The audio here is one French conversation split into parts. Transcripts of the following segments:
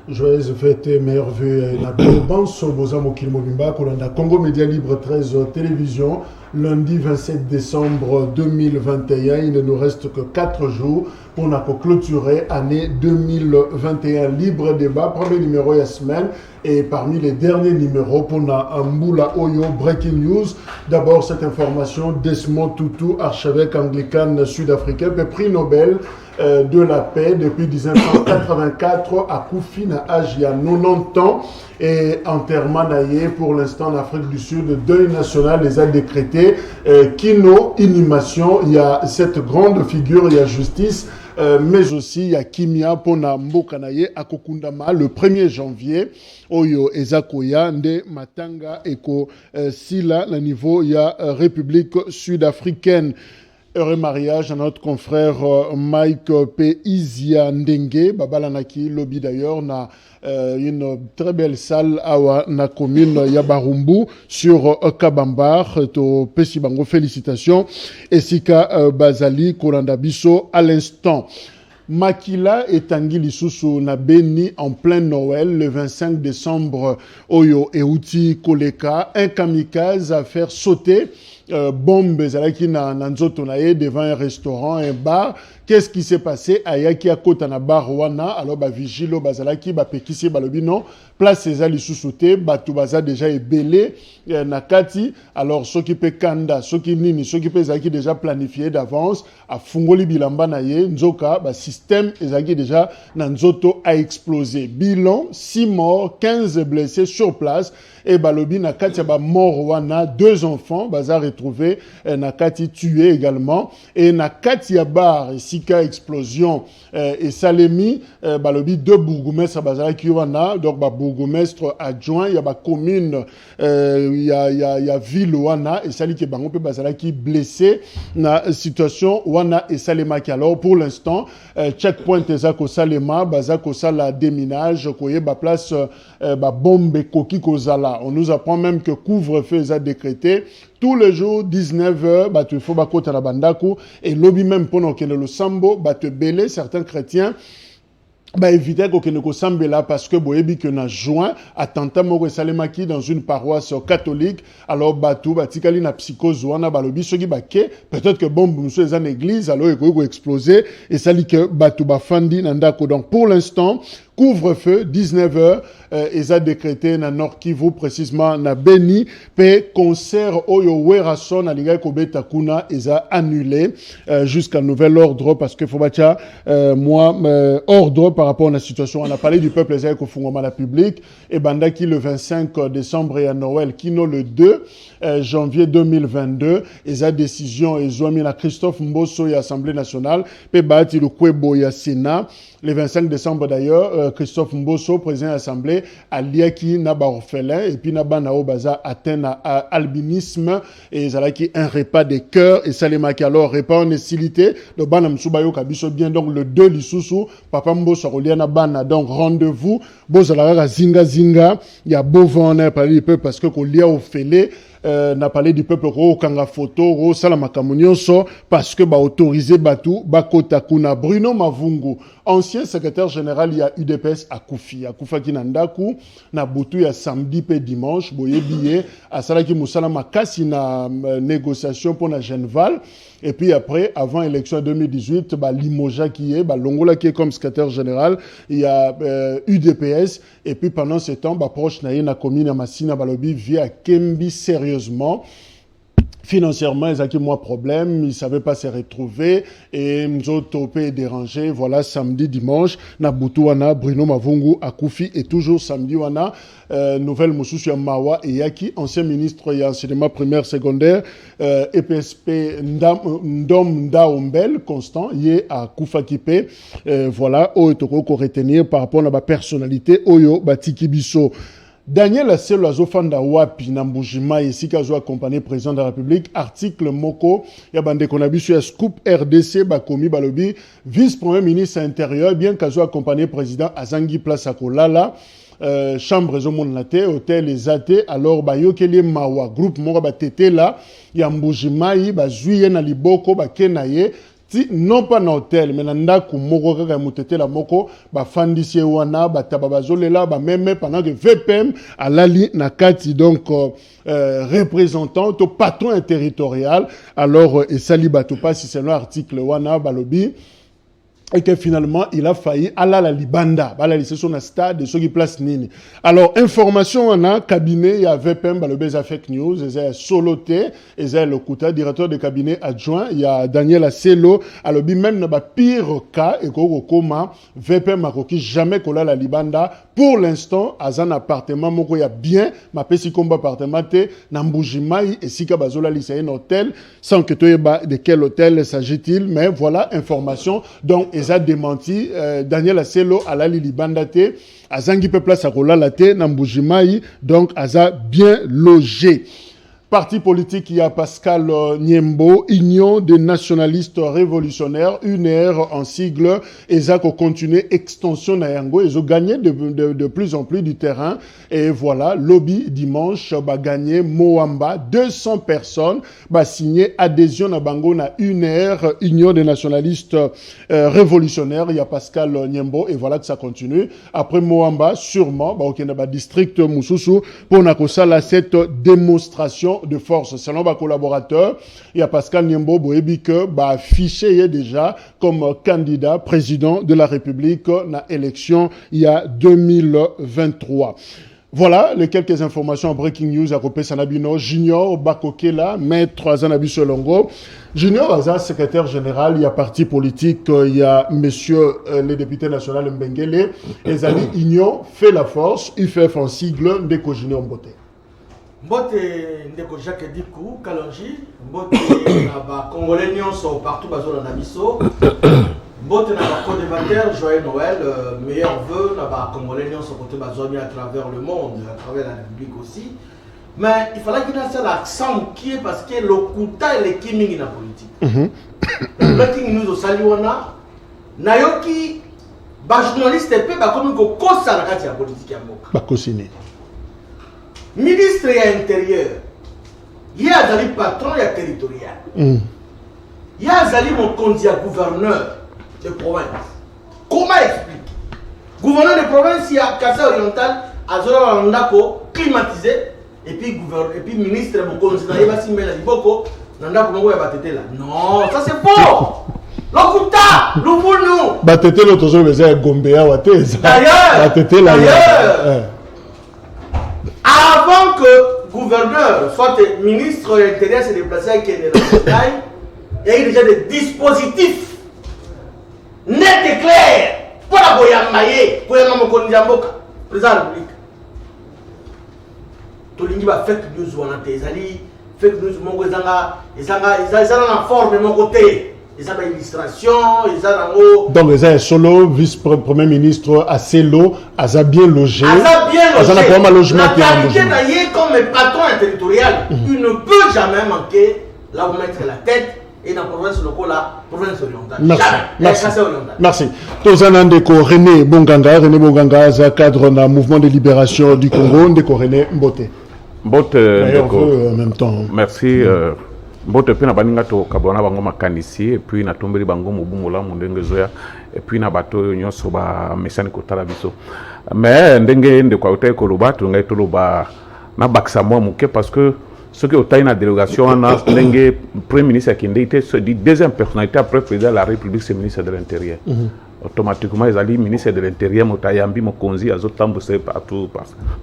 Joyeuse fête et meilleure vue na Banso Bozamo Kilmobimba, Kolanda Congo Média Libre 13 Télévision, lundi 27 décembre 2021. Il ne nous reste que 4 jours pour clôturer année 2021. Libre débat, premier numéro de la semaine. Et parmi les derniers numéros, pour Mboula Oyo Breaking News, d'abord cette information, Desmond Tutu, archevêque anglican sud-africain, prix Nobel de la paix depuis 1984 à Koufi, na âge il y a 90 ans, et enterrement naïe pour l'instant en Afrique du Sud, deuil national les a décrété, Kino, inhumation, il y a cette grande figure, il y a justice, mais aussi il y a Kimia Pona Mbokanaye à Kokundama le 1er janvier. Oyo Ezakoya Nde Matanga Eko Sila, le niveau il y a République sud-africaine. Heureux mariage à notre confrère Mike P. Izia Ndenge, Babalanaki, lobby d'ailleurs, na une très belle salle à la commune Yabarumbu sur Kabambar. To Pesibango, félicitations. Et Sika Bazali, Kolanda Bisso, à l'instant. Makila et Tanguy Lisusu na Beni en plein Noël le 25 décembre. Oyo et Outi Koleka, un kamikaze à faire sauter bombe zalaki na nzoto na ye devant un restaurant, un bar. Qu'est-ce qui s'est passé? Ayaki a kota na bar wana, alors ba vigilo bazalaki ba pekisi balobi non, place ezali sous-sauté, batu baza déjà ebelé na kati. Alors ceux qui pe kanda, ceux qui nini, ceux qui pe zaki déjà planifié d'avance, a fungoli bilamba na ye, nzoka ba système ezaki déjà na nzoto a explosé. Bilan 6 morts, 15 blessés sur place. Et balobi na kati ba mort wana, 2 enfants baza retrouvés na kati tués également. Et na kati ya bar sika explosion et Salemi balobi 2 bourgmestres bazala ki wana, donc ba bourgmestre adjoint, ya ba commune ya ville wana et sali ke bango pe bazala ki blessé na situation wana et Salema ki. Alors pour l'instant checkpoint ezako Salema bazako sala déminage koye ba place ba bombe koki kozala. On nous apprend même que couvre-feu est décrété. Tous les jours, 19h, bah, tu faut bah, côté la bandaku. Et lobby même pendant que le sambo, bah, te belé, certains chrétiens, bah, éviter qu'on ne sambe là parce que boyebi que na juin, attentat moko salemaki dans une paroisse catholique. Alors, bah, tout, bah, tikali na psychose, wana, bah, lobby, soki, bah, peut-être que bombe, nous sommes en église, alors, il faut exploser. Et ça dit que, bah, tout, bah, fandi, nandako. Donc, pour l'instant, couvre-feu, 19h, ils ont décrété na Nord Kivu, précisément na Beni, pe concert Oyo Werason, Aliga Kobeta Kuna, ils ont annulé jusqu'à nouvel ordre, parce que faut battre ordre par rapport à la situation. On a parlé du peuple Ezaï Kofungoma la public, et Bandaki le 25 décembre et à Noël, Kino le 2 janvier 2022, ils ont décision, ils ont mis la Christophe Mbosso et Assemblée nationale, pe Bati le Kwebo et Sénat, le 25 décembre d'ailleurs, Christophe Mbosso, président de l'Assemblée, a liaki na ba orphelin et puis na ba na obaza atteint à albinisme et zalaki un repas de cœur et salemaki alors repas en hostilité le bana msubayo kabiso bien donc le 2 lisusu papa Mbosso rolia na bana donc rendez-vous bozalaka zinga zinga ya bovan na parler du peuple parce que ko lia ofele n'a parlé du peuple ro kanga photo ro sala makamunyoso parce que ba autorisé batu ba kota kuna. Bruno Mavungu, ancien secrétaire général il y a UDPS à Koufi Kinandaku na butu ya samedi pe dimanche boye billet à salaki musala makasi na négociation pour na Genval. Et puis après, avant l'élection 2018, bah, Limoja qui est, bah, Longola qui est comme secrétaire général, il y a UDPS. Et puis pendant ce temps, bah, proche na commune à Massina Balobi via Kembi sérieusement. Financièrement, ils ont eu moins problème, ils ne savaient pas se retrouver et nous ont topé et dérangé. Voilà, samedi, dimanche, Nabutu wana, Bruno Mavungu, Akoufi et toujours samedi wana, nouvelle Moussousu Mawa et Yaki, ancien ministre et enseignement primaire, secondaire, EPSP Ndom Ndaombel, Constant, yé à Koufa Kipé. Voilà, Oetoko ko retenir par rapport à la personnalité, Oyo Batiki Bisso. Daniel Asselo azofanda wapi na Mbujima ici kazo accompagné président de la République article moko ya bande konabisu ya scoop RDC bakomi balobi vice-premier ministre intérieur bien kazo accompagné président Azangi place akolala chambre zomonate hôtel ezate alors bayokeli mawa groupe moko batete là ya Mbujima yi bazwi na liboko bakenaye non pas na hôtel mais na ndako moko kaka mutete la moko ba fandisi wana ba tababazolela ba même pendant que VPM alali na kati donc représentant to patron territorial alors et sali bato pas si c'est l'article wana balobi et que finalement il a failli à la libanda bala lycée son stade de ceux qui place nini. Alors information on a cabinet il y a VPM le beza fake news il y a Soloté il y a le Kouta directeur de cabinet adjoint il y a Daniel Aselo alors même na ba pire cas et comment VPM a requis jamais kola la libanda pour l'instant à un appartement moko ya bien ma pesi combat appartement te na Mbujimai et sika bazola lycée un hôtel sans que tu de quel hôtel s'agit-il mais voilà information donc ils ont démenti Daniel Aselo à la Libandate, à Zangi Place à Rolalate, Nambujimai, donc Aza bien logé. Parti politique, il y a Pascal Niembo, Union des nationalistes révolutionnaires, UNR en sigle, et ça continue extension Nayango, ils ont gagné de plus en plus du terrain, et voilà, lobby dimanche, bah gagné Moamba, 200 personnes, bah signé adhésion à Bango na UNR, Union des nationalistes révolutionnaires, il y a Pascal Niembo, et voilà que ça continue. Après Moamba, sûrement, bah ok, bah district Moussousou, pour Nakosala cette démonstration de force. Selon ma collaborateur, il y a Pascal Niembo Boebi que affiché déjà comme candidat président de la République na élection il y a 2023. Voilà les quelques informations en breaking news à Kopé Sanabino. Junior Bakokela, maître Azanabi Solongo. Junior Aza, secrétaire général, il y a parti politique, il y a monsieur le député national Mbengele, et Zali Union fait la force, UFF en sigle, Ndeko Junior Mbote. Mbote ndeko Jacques Dikou Kalonji mbote na ba congolais nyonso partout bazola na biso mbote na ba co-débatteur joyeux Noël meilleurs vœux na ba congolais nyonso côté bazomi à travers le monde à travers la République aussi mais il fallait qu'il y ait l'accent qui est parce que le Kouta et le kiming na politique breaking news au saliwana nayoki ba journaliste pe ba comme ko kosa na kati ya politique ya mboka ba kosini ministre de l'Intérieur, il y a un patron territorial. Il y a un gouverneur de province. Comment expliquer? Gouverneur de province, il y a Kassai Oriental, Azora Nandako, climatisé, et puis ministre de Mokonzi, il y a Simela Liboko, Nandako Mongo et Batete là. Non, ça c'est faux! L'Okuta, l'Oubounou! Batete l'autre jour, mais c'est Gombea Watez. D'ailleurs, avant que gouverneur soit ministre de l'Intérieur s'est déplacé avec Kénéraï, il y a eu déjà des dispositifs nets et clairs pour la Boyamaye, pour la Mokondiamboka, président de la République. Tout le monde va faire que nous avons des alliés, fait que nous avons en forme de mon côté. Ils ont une illustration, ils ont donc ils ont solo vice-premier ministre à Selo, ils ont bien logé. Ils ont un logement qui est logé. Comme patron territorial, il ne peut jamais manquer là où mettre la tête et dans la province locale, la province orientale. Merci. Tozanandeko René Bonganga, cadre dans le mouvement de libération du Congo, Ndeko René Mbote. Mbote en même temps. Merci. Mbote pe na baninga to kabona bango makanisi et puis na tombeli bango mobumola mondenge zoya et puis na bato nyonso ba mesani kotala biso mais ndenge nde kwa utai koloba to ngai toloba na baksa moi muke parce que ce que utai na délégation na ndenge premier ministre akinde était se dit deuxième personnalité après président de la République c'est ministre de l'Intérieur. Automatiquement ils allaient ministre de l'Intérieur motayambi mokonzi azotambuse partout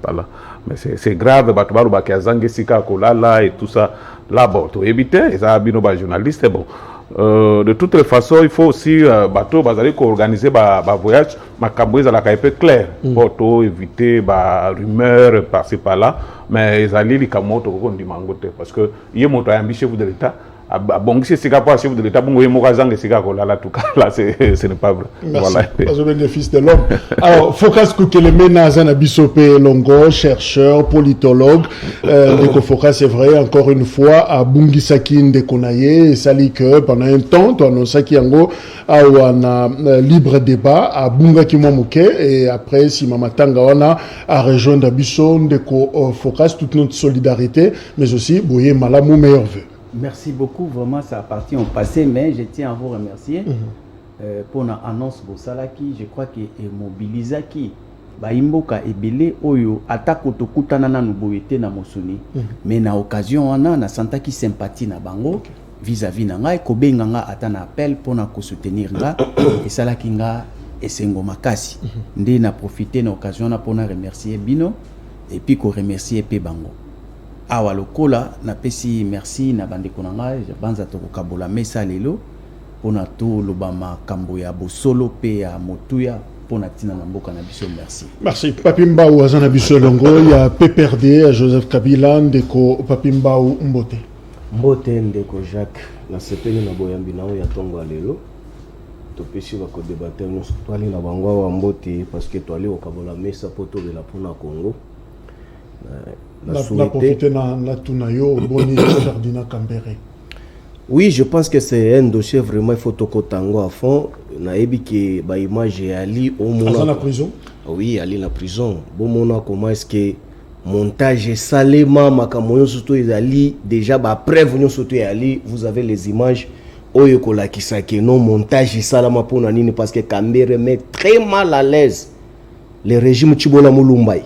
par là mais c'est grave batubaro bakazange sika kolala et tout ça là bon to éviter ils a bino ba journaliste bon de toutes les façons il faut aussi bateau bazali ko organiser ba voyage makambo ezala ka peu clair pour to éviter ba rumeur par-ci par là mais ils allaient likamoto ko ndimangote parce que yé moto ayambi chef de l'État bon si c'est capable chef de l'État bon yé mokazange sika ko là tout cas là ce n'est pas vrai. Merci. Voilà parce que le fils de l'homme. Alors Focas Kukeleme Nazana Bisopé Longo chercheur politologue Ndeko Focas c'est vrai encore une fois à Bungisaki Ndekonaye et sali que pendant un temps tu annonces qui yango a libre débat à Bunga Kimomuke et après si Mama Tanga wana a rejoindre Biso Ndeko Focas toute notre solidarité mais aussi Boye Malamu meilleur vœu. Merci beaucoup, vraiment ça appartient au passé, mais je tiens à vous remercier pour l'annonce Bosalaki. Je crois qu'il est mobilisé qui Baimboka ebele oyo atako tokutana na nuboyete na mosuni mais na occasion wana na santa ki sympathie na bango vis-à-vis na ngai ko benga nga atana appel pour na ko soutenir nga et sala kinga esengo makasi ndé na profiter na occasion na pour na remercier bino et puis ko remercier pe bango awa lokola na pesi merci na bandeko na ngai je banza to ko kabola mesa lelo pour na to lobama kambo ya bosolo pe ya motuya. Merci. Papimbao Azana Bissolongo, il y a PPRD, Joseph Kabila, Ndeko Papimbao Mbote. Mbote Ndeko Jacques, na sepeli na boyambi na ya tongo alelo. Topesi ba ko débattre nous toali na bangwa wa Mbote parce que toali au kabola mesa poto de la pona Congo. La profiter na tunayo boni Ferdinand Kambere. Oui, je pense que c'est un dossier vraiment il faut tokotango à fond. Naebi que ba image Ali au moment dans la prison. Oui, Ali la prison. Bon moment comment est-ce que montage salema makamoyo surtout Ali déjà ba preuve nyo surtout Ali, vous avez les images oyo kola kisake non montage salama pona nini parce que Kambere met très mal à l'aise le régime Chibola Mulumbai.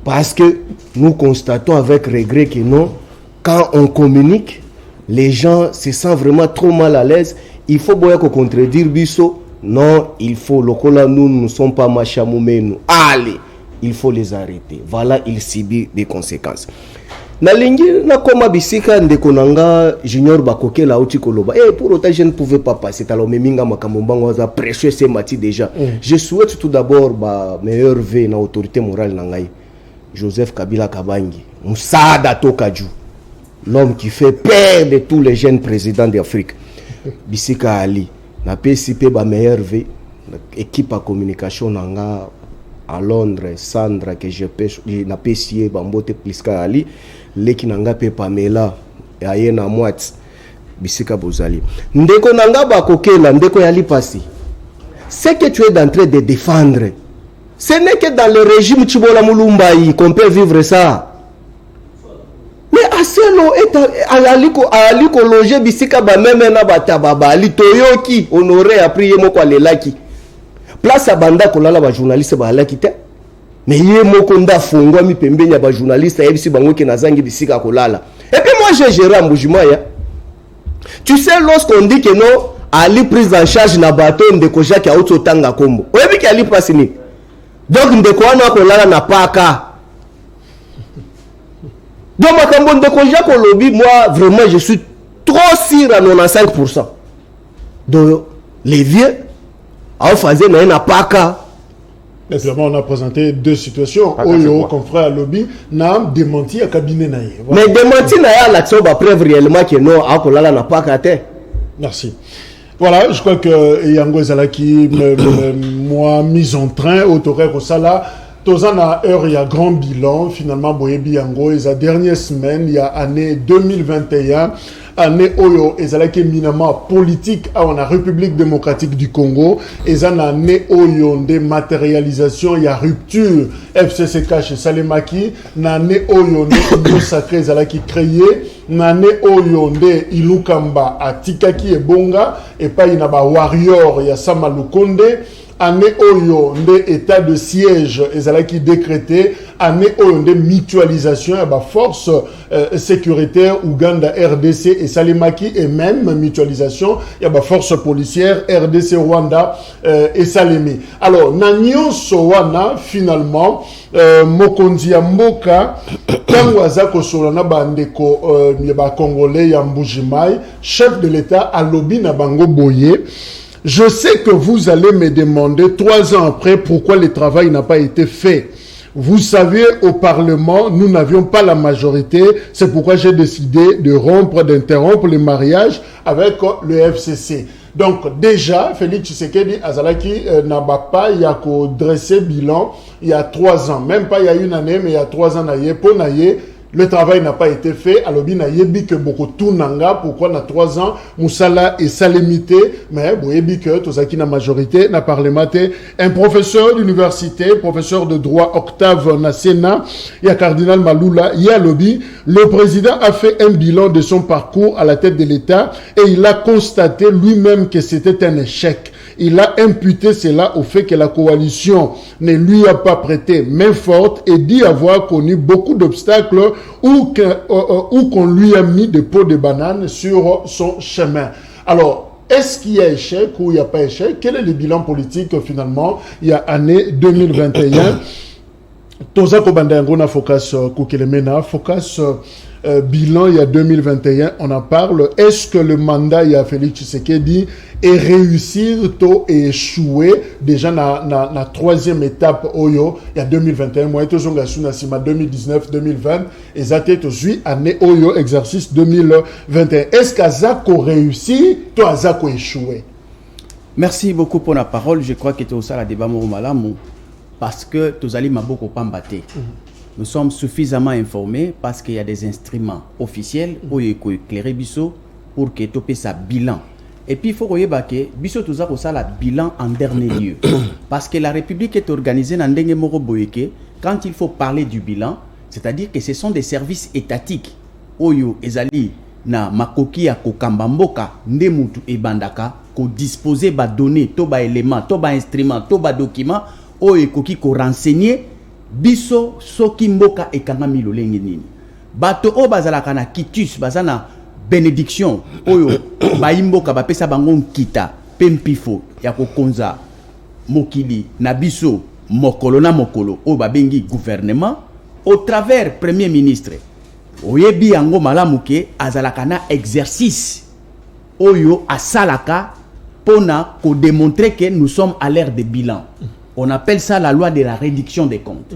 Parce que nous constatons avec regret que non quand on communique les gens se sentent vraiment trop mal à l'aise. Il faut bien qu'on contredire Bisso. Non, il faut. Lokola, nous ne sommes pas machamoumé. Nous. Allez, il faut les arrêter. Voilà, ils subissent des conséquences. Na lingi na koma bisika ndekonanga junior bakoke la uti koloba. Et pour autant je ne pouvais pas passer. Alors meminga makamombango waza précieux ces mati déjà. Je souhaite tout d'abord ba meilleur vœu na autorité morale nangai. Joseph Kabila Kabangi. Musada Tokaju. L'homme qui fait peur de tous les jeunes présidents d'Afrique. Bisika Ali. Na PCP ba meilleur V. Équipe à communication nanga à Londres, Sandra que je pêche na PCA Bambote Pliska Ali. Leki nanga pe Pamela. Aye na Mwat. Bisika Bozali. Ndeko nanga ba kokela ndeko yali pasi. Ce que tu es en train de défendre, ce n'est que dans le régime Chibola Mulumbai qu'on peut vivre ça. Mais Aselo est aliko loger bisika ba même na batababa ali toyoki honoré a prier moko alelaki place abanda kolala ba journaliste ba alaki te mais yé moko nda fongwa mi pembenya ba journaliste yebisi bango ke nazangi bisika kolala et puis moi j'ai géré Mbujimaya. Tu sais lorsqu'on dit que non Ali prise en charge na bateau ndeko Jacques a auto tanga kombo oyebi ki Ali place ni donc ndeko wana kolala na paka. Donc, moi, vraiment, je suis trop sûr à 95%. Donc, les vieux, on faisait un paka. Évidemment, on a présenté deux situations. Oyo, confrère lobby, n'a démenti à cabinet naïe. Mais démenti naïe, l'action va preuve réellement que non, à Kolala n'a pas caté. Merci. Voilà, je crois que Yango Zalaki, moi, mise en train, autoré au Sala. Tozana heure, il y a grand bilan. Finalement, Boyebi Yango, et la dernière semaine, il y a année 2021, année Oyo, et la éminemment politique à la République démocratique du Congo, et ça année Oyo, des matérialisations, il y a rupture, FCCK chez Salemaki, année Oyo, des sacré, ça qui créé, année Oyo, des Ilukamba, à Tikaki et Bonga, et pas Inaba Warrior, il y a Samalukonde, année oyo nde état de siège ezalaki décrété année oyo nde mutualisation ya ba force sécuritaire Ouganda RDC et Salemaki et même mutualisation ya ba force policière RDC Rwanda et Salemi. Alors na nyonso wana finalement mokonzi ya mboka tango aza kosola na bandeko ya ba congolais ya Mbujimai chef de l'état alobi na bango boye. Je sais que vous allez me demander 3 ans après pourquoi le travail n'a pas été fait. Vous savez, au Parlement, nous n'avions pas la majorité. C'est pourquoi j'ai décidé de d'interrompre le mariage avec le FCC. Donc déjà, Félix Tshisekedi Azalaki n'a pas il y a qu'au dresser bilan il y a 3 ans. Même pas il y a 1 année, mais il y a 3 ans. Pour naïe, le travail n'a pas été fait. Alobi na yebi que beaucoup tout nanga. Pourquoi na 3 ans Moussala et salimité. Mais bon yebi que tozaki na majorité na parlement. Un professeur d'université, professeur de droit Octave Nassena, il y a cardinal Maloula, il y a Alobi. Le président a fait un bilan de son parcours à la tête de l'État et il a constaté lui-même que c'était un échec. Il a imputé cela au fait que la coalition ne lui a pas prêté main forte et dit avoir connu beaucoup d'obstacles ou qu'on lui a mis des pots de banane sur son chemin. Alors, est-ce qu'il y a échec ou il n'y a pas échec? Quel est le bilan politique finalement il y a année 2021? Toza Kobandango na focus Kukelemena, focus bilan il y a 2021, on en parle. Est-ce que le mandat il y a Félix Tshisekedi est réussir ou échoué déjà na troisième étape Oyo il y a 2021 moi et zonga suna sima 2019 2020 et zate to zui année Oyo exercice 2021. Est-ce qu'Azako réussi toi Azako échoué? Merci beaucoup pour la parole. Je crois que tu as aussi la débat Malamu parce que tu as beaucoup pambaté. Nous sommes suffisamment informés parce qu'il y a des instruments officiels pour éclairer Bisso pour que tu aies sa bilan. Et puis il faut que Bisso tu as la bilan en dernier lieu. Parce que la République est organisée dans Ndenge Moro Boyeke quand il faut parler du bilan, c'est-à-dire que ce sont des services étatiques. Oyo ezali na makoki ya kokambamboka ndemutu e bandaka ko disposer ba données, to ba éléments, to ba instruments, to ba documents oyo ekoki ko renseigner biso soki mboka ekangami lolenge nini. Bato o bazalaka na kitus bazana bénédiction oyo bayimboka bapesa bango nkita pempifo ya kokonza mokili na biso mokolo na mokolo o babengi gouvernement au travers premier ministre oyebi yango malamu ke azalaka na exercice oyo asalaka pona ko démontrer que nous sommes à l'ère de bilan. On appelle ça la loi de la réduction des comptes.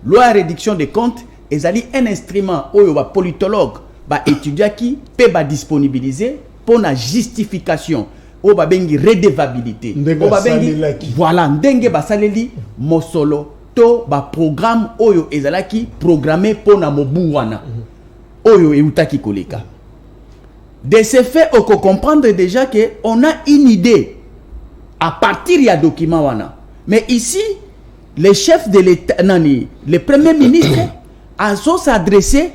Loi de réduction des comptes ezali un instrument oyo ba politologue ba étudiant qui peut ba disponibiliser pour la justification o ba bengi redevabilité o ba bengi voilà ndenge ba saleli mosolo to ba programme oyo ezalaki programmé pour na mobu wana oyo eutaki koleka. De ce fait on peut comprendre déjà que on a une idée à partir ya document wana. Mais ici les chefs de l'État nani le premier ministre a s'adresser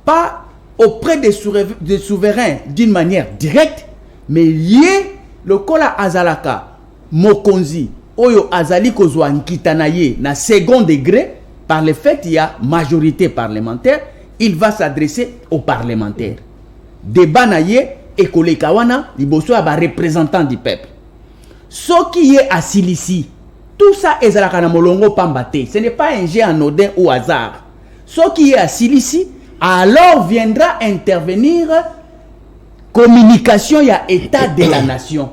pas auprès des souverains d'une manière directe, mais lié le kola azalaka mokonzi oyo azali kozwa nkitanaye na second degré par le fait qu'il y a majorité parlementaire, il va s'adresser aux parlementaires. Débat naye et koleka wana liboso ya ba représentant du peuple. Ce qui est à Silici, tout ça ezalaka na molongo pambate. Ce n'est pas un jeu anodin au hasard. Ce qui est à Silici, alors viendra intervenir communication ya état de la nation.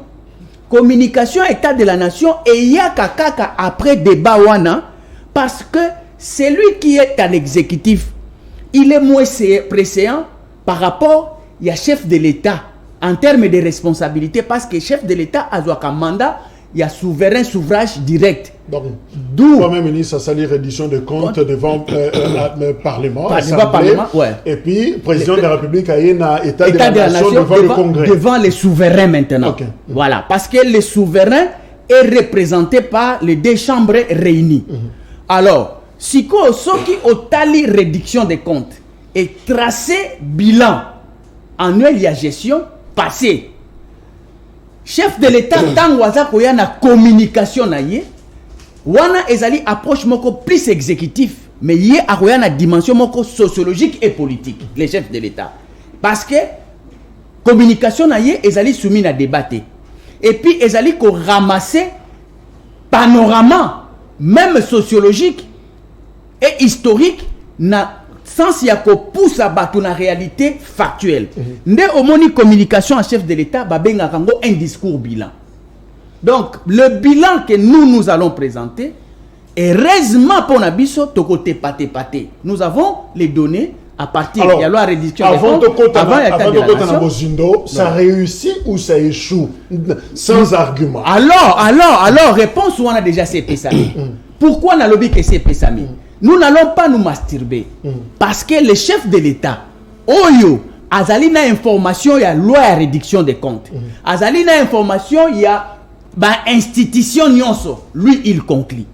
Communication état de la nation et il y a kaka après débat wana parce que celui qui est à l'exécutif, il est moins préséant par rapport à chef de l'État en termes de responsabilité parce que chef de l'État a un mandat, il y a souverain suffrage direct. D'où le Premier ministre a sali reddition de comptes devant le Parlement, ouais. Et puis président de la République a un état de la nation devant le Congrès. Devant les souverains maintenant. Okay. Voilà, parce que le souverain est représenté par les deux chambres réunies. Alors, si ce qui au tali réduction des comptes et tracé bilan annuel y a gestion passé. Chef de l'État tant waza koya na communication na ye wana ezali approche moko plus exécutif mais yé akoya na dimension moko sociologique et politique les chefs de l'État parce que communication na ye ezali soumis na débatté et puis ezali ko ramasser panorama même sociologique et historique na sens ya ko pousse à battre la réalité factuelle. Ndé omoni communication en chef de l'État babenga kango un discours bilan. Donc le bilan que nous allons présenter heureusement pour Nabiso toko paté. Nous avons les données à partir de la loi réduction des comptes avant l'état de la nation. Ça réussit ou ça échoue sans argument. Alors réponse on a déjà c'est pesami. Pourquoi na lobby que c'est pesami? nous n'allons pas nous masturber. Parce que le chef de l'État, Oyo, Azali na information, il y a loi à réduction des comptes. Azali na information, il y a institution nyonso. Lui, il conclut.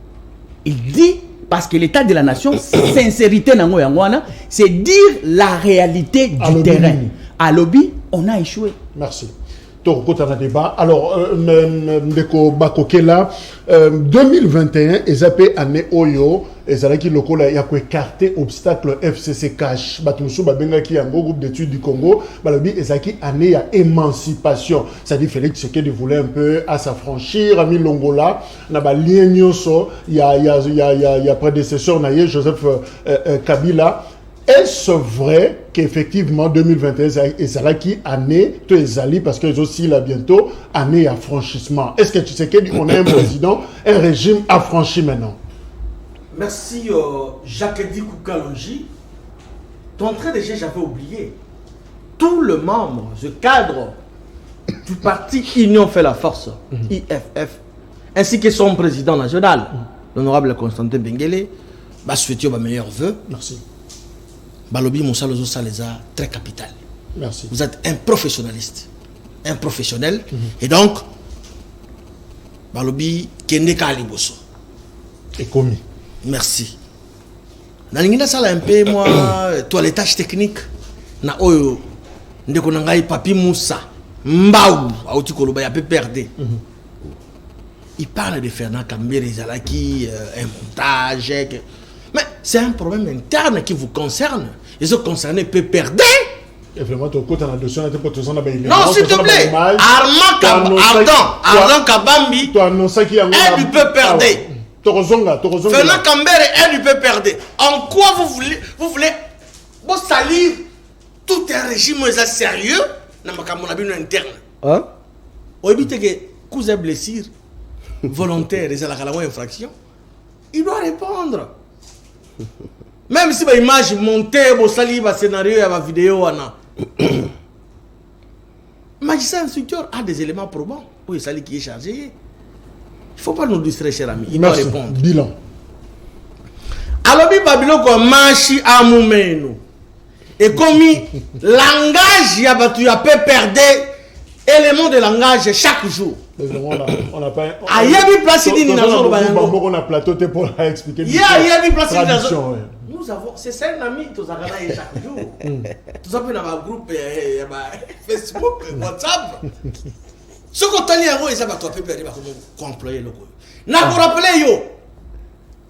Il dit, parce que l'état de la nation, sincérité nango yangwana, c'est dire la réalité du terrain. À lobby, on a échoué. Merci. Torokota na débat. Alors, Ndeko Bakokela, 2021, ezapé année Oyo, ezalaki lokola ya ko écarter obstacle FCC cash. Batumusu babenga ki yango groupe d'études du Congo, balobi ezaki année ya émancipation. C'est-à-dire Félix Tshisekedi voulait un peu à s'affranchir, ami Longola, na ba lien nyonso, ya prédécesseur na Joseph Kabila. Est-ce vrai qu'effectivement 2021 ezalaki année to ezali parce que aussi là bientôt année à franchissement? Est-ce que tu sais qu'on a un président, un régime affranchi maintenant? Merci Jacques-Edi Koukalonji. Ton trait de jeu, j'avais oublié. Tout le membre, ce cadre du parti Union fait la force, IFF, ainsi que son président national, l'honorable Constantin Benguele, bah souhaiter vos meilleurs vœux. Merci. Balobi Moussa Lozo Saleza, très capital. Merci. Vous êtes un professionnaliste, un professionnel, et donc, Balobi Keneka Aliboso. Et commis. Merci. Nalingina sala un peu, moi, toilettage technique, na oyo, ndeko nangai papi Moussa, Mbaou, aouti koloba, ya peu perdé. Il parle de Fernand Kambere Zalaki, un montage. Mais c'est un problème interne qui vous concerne. Et ce concerné peut perdre. Et vraiment, tu as un dossier, non, s'il te plaît. Armand Kabambi, elle lui peut perdre. Fernand Kambere, elle lui peut perdre. En quoi vous voulez vous salir tout un régime sérieux dans ma interne? Hein? Au éviter que cousin blessure volontaire et la infraction, il doit répondre. Même si l'image montée, le scénario et la vidéo, le magistrat instructeur a des éléments probants pour le salut qui est chargé. Il ne faut pas nous distraire, cher ami. Il doit répondre. Bilan. Alors, Babylon, comme Machi Amoumeno. Et comme langage, il y a peu perdre éléments de langage chaque jour. On n'a pas. Il y a une place qui on a plateau pour expliquer. Il y a une place qui nous avons, c'est ça un ami, tous les chaque jour. Tout ça, dans un groupe Facebook, WhatsApp. Ce qu'on t'a dit, c'est que tu as pu perdre comment employer le coup. N'a pas rappelé,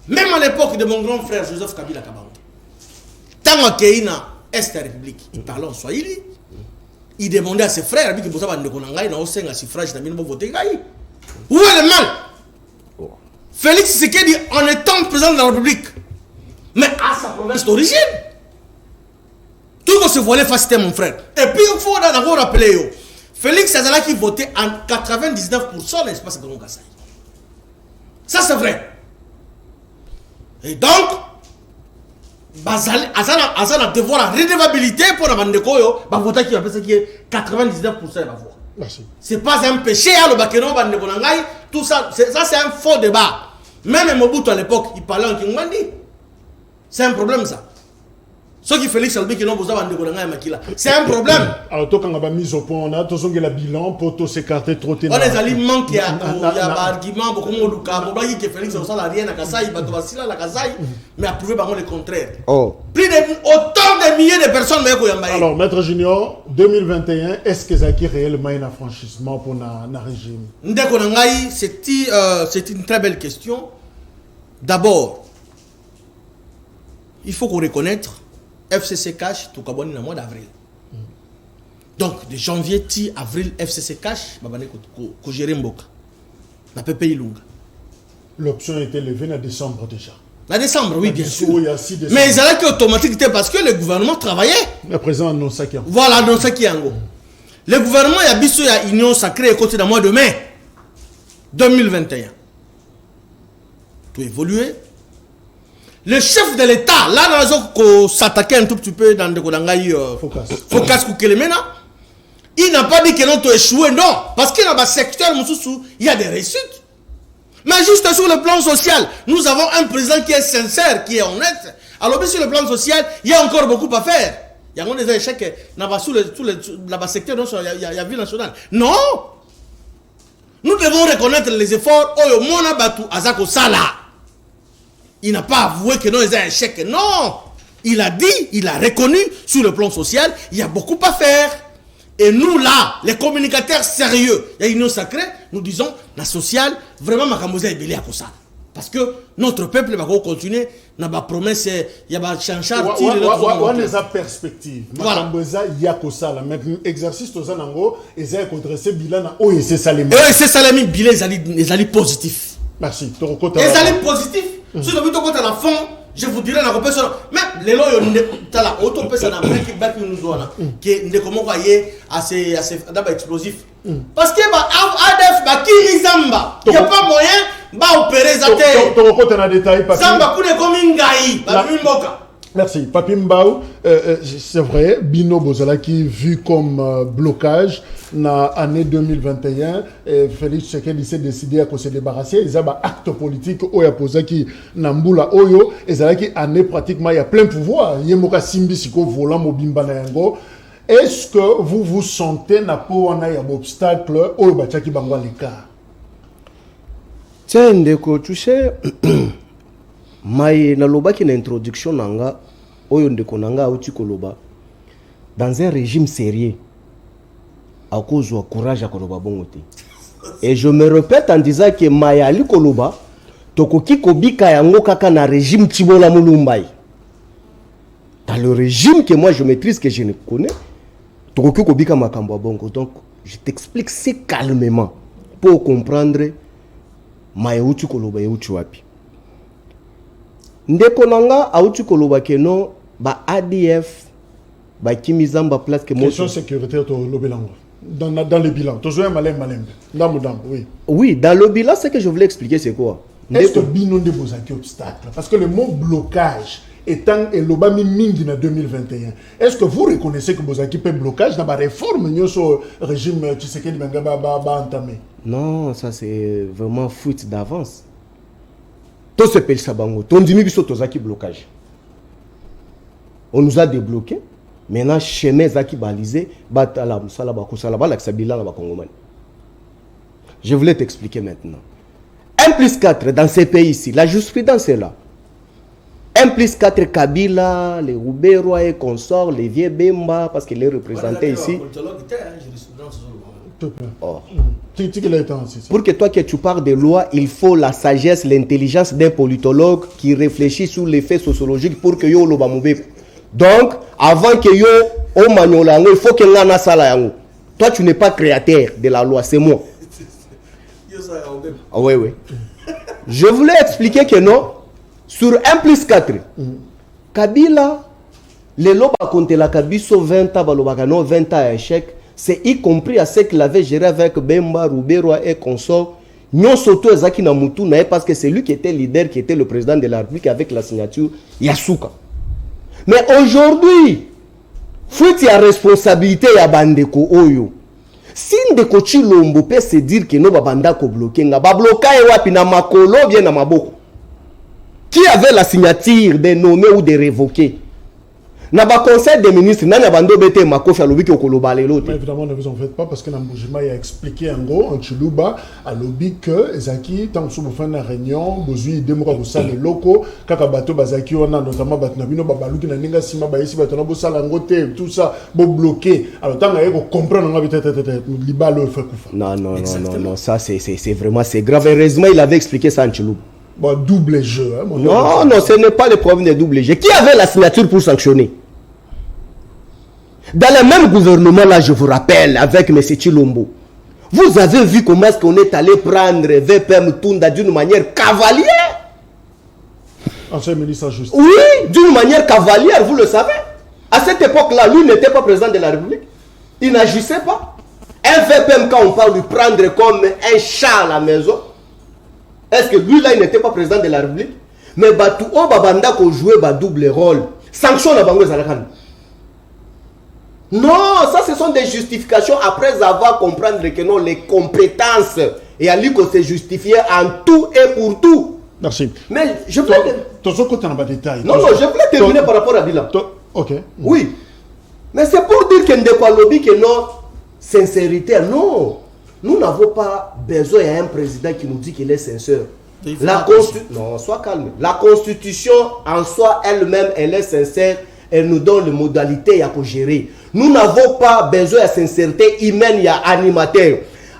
même à l'époque de mon grand frère Joseph Kabila Kabanga, tant qu'il y a Est République, il parlait en Swahili. Il demandait à ses frères, il disait que suffrage voter. Où est le mal? Félix Tshisekedi, en étant président de la République, mais à sa province d'origine, tout le monde se voilait facile, mon frère. Et puis, il faut d'abord rappeler, Félix Azala qui votait en 99% dans l'espace de Kassai. Ça, c'est vrai. Et donc, Azala a devoir la redevabilité pour la Bandekoyo, voter qui appelle ça qui est 99% va voir. Merci. C'est pas un péché, le Bakeno, Bandekonangai, tout ça, ça c'est un faux débat. Même Mobutu à l'époque, il parlait en Kingwandi. C'est un problème ça. Ce qui Félix Albi qui n'ont pas besoin de Makila. C'est un problème. Alors, toi, quand on a mis au point, on a tous les bilans pour tous s'écarter trop tôt. On les aliments qui a un argument beaucoup moins lucratif. On que Félix n'a rien à Kassai, il va te la Kassai, mais a prouvé par le contraire. Plus de autant de milliers de personnes. Alors, Maître Junior, 2021, est-ce que ça qui réellement un affranchissement pour le régime? C'est une très belle question. D'abord, il faut qu'on reconnaisse FCC Cash tout le mois d'avril. Donc de janvier à avril FCC Cash ko gérer Mboka. Na peut payer longue. L'option a été levée en décembre déjà. En décembre, oui, bien sûr. Mais mais ça a automatique parce que le gouvernement travaillait. Le président a annoncé qu'il y a. Voilà, annoncé qu'il y a. Le gouvernement a biso ya union sacrée côté dans le mois de mai 2021. Tout évolué. Le chef de l'État, là, nous s'attaquer un tout petit peu dans le Kodangaï Focus Koukelemena, il n'a pas dit que nous avons échoué, non. Parce qu'il y a un secteur, il y a des réussites. Mais juste sur le plan social, nous avons un président qui est sincère, qui est honnête. Alors, sur le plan social, il y a encore beaucoup à faire. Il y a des échecs dans le secteur, il y a vie nationale. Non! Nous devons reconnaître les efforts. Oh, Mona Batu Azako Sala. Il n'a pas avoué que non, il y a un échec. Non! Il a dit, il a reconnu sur le plan social, il y a beaucoup à faire. Et nous là, les communicateurs sérieux, il y a une union sacrée, nous disons, la sociale, vraiment, Makamoza est belé à ça. Parce que notre peuple va continuer, n'a pas promesse, il y a pas changer. On a sa perspective. Voilà. Makamoza y a que ça. Maintenant, exercice aux anango, et ça a dressé bilan à OEC Salemi. OEC Salemi, bilan, ils allaient positif. Merci. Ils allaient positif. Si le but de la fond, je vous dirais la compétition. Même les lois, t'as la auto-personne qui bat nous doit qui ne comment voyez assez d'abord explosif. Parce que ADF qui Zamba, il y a pas moyen ba opérer ça terre. Ton côté na détail pas. Zamba kune comme ngai, ba mimboka. Merci. Papi Mbao, c'est vrai, Bino Bozalaki vu comme blocage dans l'année 2021, Félix Tshisekedi s'est décidé à se débarrasser. Il y a un acte politique où il y a posé qui Nambula Oyo, et c'est là qu'il année pratiquement il y a plein pouvoir. Il y a un simbi siko volant mobimba na yango. Est-ce que vous vous sentez na po on a un obstacle au bachaki bangwa l'écart? Tiens, ndeko, tu sais. Mais naloba qui introduction nanga oyo ndeko nanga auti koloba dans un régime sérieux à cause du courage à koloba bongote. Et je me répète en disant que mayali koloba tokoki kobika yango kaka na régime Tibola Mulumbai. Dans le régime que moi je maîtrise, que je ne connais, tokoki kobika makambo bongo. Donc je t'explique c'est calmement pour comprendre mayauti koloba yauti wapi. Ndeko nanga auti koloba ke non ba ADF ba kimizamba place que question sécuritaire to le bilan dans le bilan to jouer malem oui. Oui, dans le bilan ce que je voulais expliquer c'est quoi? Est-ce que bino de bozaki obstacle parce que le mot blocage étant elobami mingi na 2021, est-ce que vous reconnaissez que bozaki peut blocage dans la réforme nyoso régime Tshisekedi Mangaba ba entamé? Non, ça c'est vraiment fuite d'avance. Tout se pèle sabango. Ton dimi biso tozaki blocage. On nous a débloqué. Maintenant chemin zaki balisé, batala musala ba kusala ba laksabila na ba Congomani. Je voulais t'expliquer maintenant. 1+4 dans ces pays ici, la jurisprudence est là. 1+4 Kabila, les Rouberois et consorts, les vieux Bemba, parce qu'il est représenté ici. Oh. Pour que toi que tu parles de loi, il faut la sagesse, l'intelligence d'un politologue qui réfléchit sur les faits sociologiques pour que yo lo bamube. Donc, avant que yo o magnolango, il faut que ngana sala yango. Toi tu n'es pas créateur de la loi, c'est moi. Ah ouais ouais. Je voulais expliquer que non, sur 1+4, Kabila, les loba compte la Kabiso 20 ans, balobaka non 20 ans à échec. C'est y compris à ce qu'il avait géré avec Bemba, Rouberois et consorts. Nyon Soto Ezaki Namutu, parce que c'est lui qui était leader, qui était le président de la République avec la signature Yasuka. Mais aujourd'hui, faut qu'il y a responsabilité à Bandeko Oyo. Si Ndeko Chilombo peut se dire que nous Bandako bloqué, n'a pas bloqué wapi na makolo bien na maboko. Qui avait la signature de nommer ou de révoquer? Na ba conseil des ministres nani abando bete makofi alobi ki okoloba lelo te. Évidemment ne vous en faites pas parce que Nambujima a expliqué en gros en Chiluba alobi que ezaki tant que vous faites une réunion bozui demoka ko sala loko kaka bato bazaki on a notamment bato na bino babaluki na ninga sima ba ici bato na bo sala ngote tout ça bo bloqué alors tant que ko comprendre nga peut-être libalo fait kufa. Non ça c'est vraiment c'est grave. Heureusement il avait expliqué ça en Chiluba. Bon double jeu hein, non ce n'est pas le problème de double jeu. Qui avait la signature pour sanctionner? Dans le même gouvernement là, je vous rappelle, avec M. Chilombo, vous avez vu comment est-ce qu'on est allé prendre VPM Tunda d'une manière cavalière. Ancien ministre de la Justice. Oui, d'une manière cavalière, vous le savez. À cette époque-là, lui n'était pas président de la République. Il n'agissait pas. Un VPM, quand on parle de prendre comme un chat à la maison, est-ce que lui là, il n'était pas président de la République? Mais Batou O Babanda ko joué ba double rôle. Sanction la bango zalakan. Non, ça ce sont des justifications après avoir compris que non, les compétences et aliko se justifier en tout et pour tout. Merci. Mais je voulais... Ton côté en bas détail. Non, je voulais terminer par rapport à Bilan. Ok. Oui. Mais c'est pour dire qu'il y a un lobby que non, sincérité, non. Nous n'avons pas besoin d'un président qui nous dit qu'il est sincère. Non, sois calme. La Constitution en soi elle-même, elle est sincère. Elle nous donne les modalités à gérer. Nous n'avons pas besoin de sincérité humaine, il y a animateur.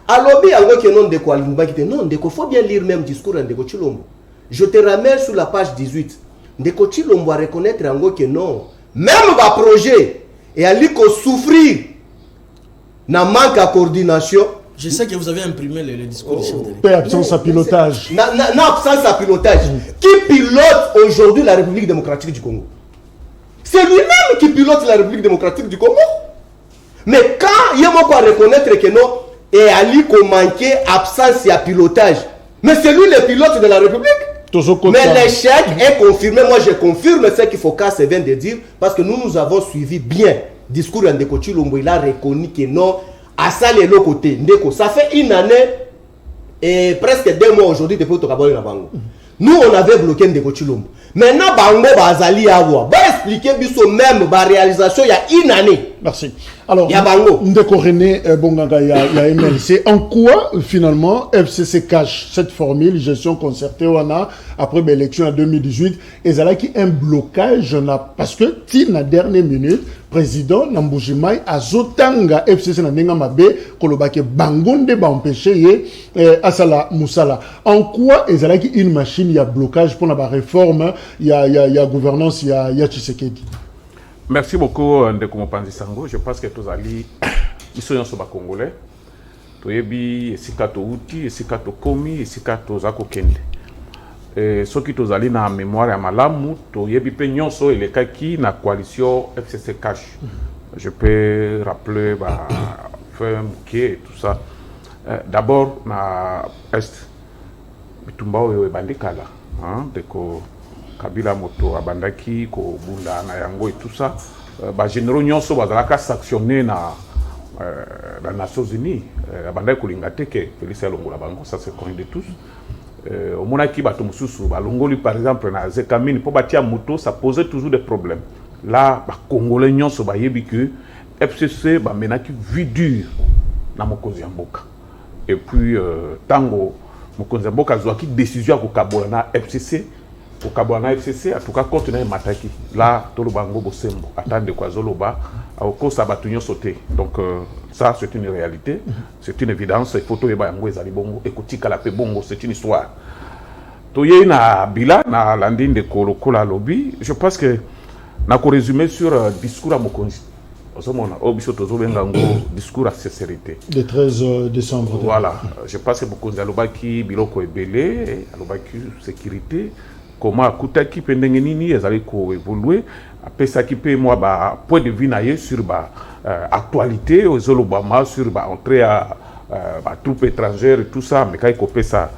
Alors, il faut bien lire même discours de Ndeko Chilombo. Je te ramène sur la page 18. Ndeko Chilombo va reconnaître que non. Même le projet, et à lui souffrir, n'a manque à coordination. Je sais que vous avez imprimé le discours du chef de l'État. Absence à pilotage. Absence à pilotage. Qui pilote aujourd'hui la République démocratique du Congo? C'est lui-même qui pilote la République démocratique du Congo. Mais quand il y a quoi reconnaître que non, et Ali qu'on manquait absence à pilotage. Mais c'est lui le pilote de la République. Mais l'échec est confirmé. Moi je confirme ce qu'il faut qu'à se vient de dire, parce que nous avons suivi bien le discours de Ndeko Chilombo. Il a reconnu que non, à ça les l'autre côté. Ndeko, ça fait une année et presque 2 mois aujourd'hui depuis que tu as Bango. Nous on avait bloqué Ndeko Chilombo. Maintenant Bango Bazali avoir. Va expliquer biso même la réalisation il y a une année. Merci. Alors, Ndeko René Bonganga, il y a MLC. En quoi, finalement, FCC cache cette formule, gestion concertée, après l'élection en 2018, et ça qui un blocage, parce que, dans la dernière minute, président Nambujimai a zotanga FCC na nenga mabe, kolobake bangonde ba empêcher Asala Moussala. En quoi, et ça qui une machine, il y a blocage pour la réforme, il y a gouvernance, il y a Tshisekedi. Merci beaucoup, Ndeko Mopanzi Sango. Je pense que tous ali, ils sont sur les Congolais. Toyebi, esikato uti, esikato komi, esikato zako kende. Ce qui tous ali na mémoire à malamu, toyebi pe nyonso elekaki na coalition FCC Cash. Je peux rappeler Feumbouquet et tout ça. D'abord na Est, bitumba oyo ebandikala, Ndeko Kabila moto abandaki ko bunda na yango et tout ça, ba généraux nyonso bazalaka sanctionné na les Nations Unies, abandaki kolingate ke Félix Alongola bango, ça c'est connu de tous. Au monaki bato mususu balongoli par exemple na Zekamini po batia moto, ça posait toujours des problèmes. Là ba congolais nyonso ba yebi que FCC ba menaki vie dure na mokonzi mboka. Et puis tango mokonzi mboka zwaki décision ko kabola na FCC. Au Kabwana FCC, en tout cas, quand on a mataki, là, tout le bango bosembo, attendez quoi, zoloba, au cours sabatunyo sauté. Donc, ça, c'est une réalité, c'est une évidence. Il faut tout bango ezali bongo, écoutez kalapé bongo, c'est une histoire. Toye na bila, na landine de kolokola lobby, je pense que, na ko résumé sur discours à Mokonzi. Discours à sincérité. Le 13 décembre. Voilà, je pense que Mokonzi alobaki biloko ebele, alobaki sécurité. Comment Koutaki Pendengenini est allé évoluer, après ça qui peut moi point de vue sur actualité aux Obama sur entrée à troupes étrangères et tout ça, mais quand il copie ça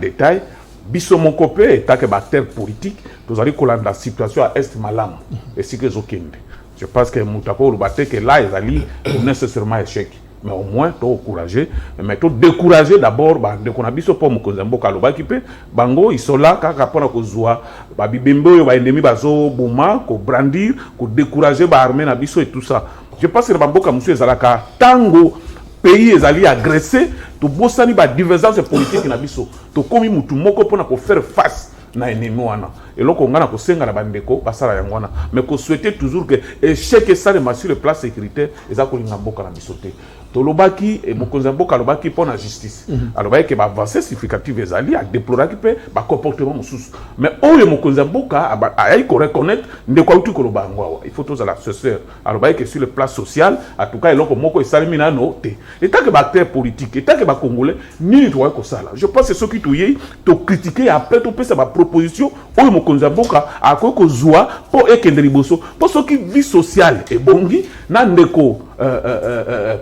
détail, biso mon copé tant que acteur politique, nous allons coller dans la situation à Est Malam et si que Zokende. Je pense que Moutako Lubate que là ils allaient nécessairement échec. Mais au moins, tu es encouragé. Mais tu es découragé d'abord. De qu'on a vu ce pour Mokonzambo Kaloba qui peut. Bango, ils sont là, quand on a kozwa, babi bembo, il va ennemi bazo bouma, ko brandir, ko décourager, ba armée na biso et tout ça. Je pense que le Bambo Kamoussou ezalaka tango pays ezali agressé, to bossani ba divergence politique na biso. To komi mutu moko pona ko faire face na ennemi wana. Et là, on a kosenga na bandeko basala yangwana. Mais qu'on souhaitait toujours que échec ça de sur le plan sécuritaire, et ko linga mboka na bisoté. Tolobaki et Mokonzi mboka lobaki pour la justice. Alors que ba avancée significative ezali a déplorer que ba comportement mususu. Mais oyo Mokonzi mboka a ko reconnaître ndeko utu ko lobangwa. Il faut tous à la sœur. Alors que sur le plan social, en tout cas eloko moko esalimi na no te. Et tant que ba acteur politique, et tant que ba congolais, ni doit ko sala. Je pense que ce qui touye to critiquer après to pesa ba proposition oyo Mokonzi mboka a ko kozwa pour ekende liboso. Pour ce qui vie sociale et bongi na ndeko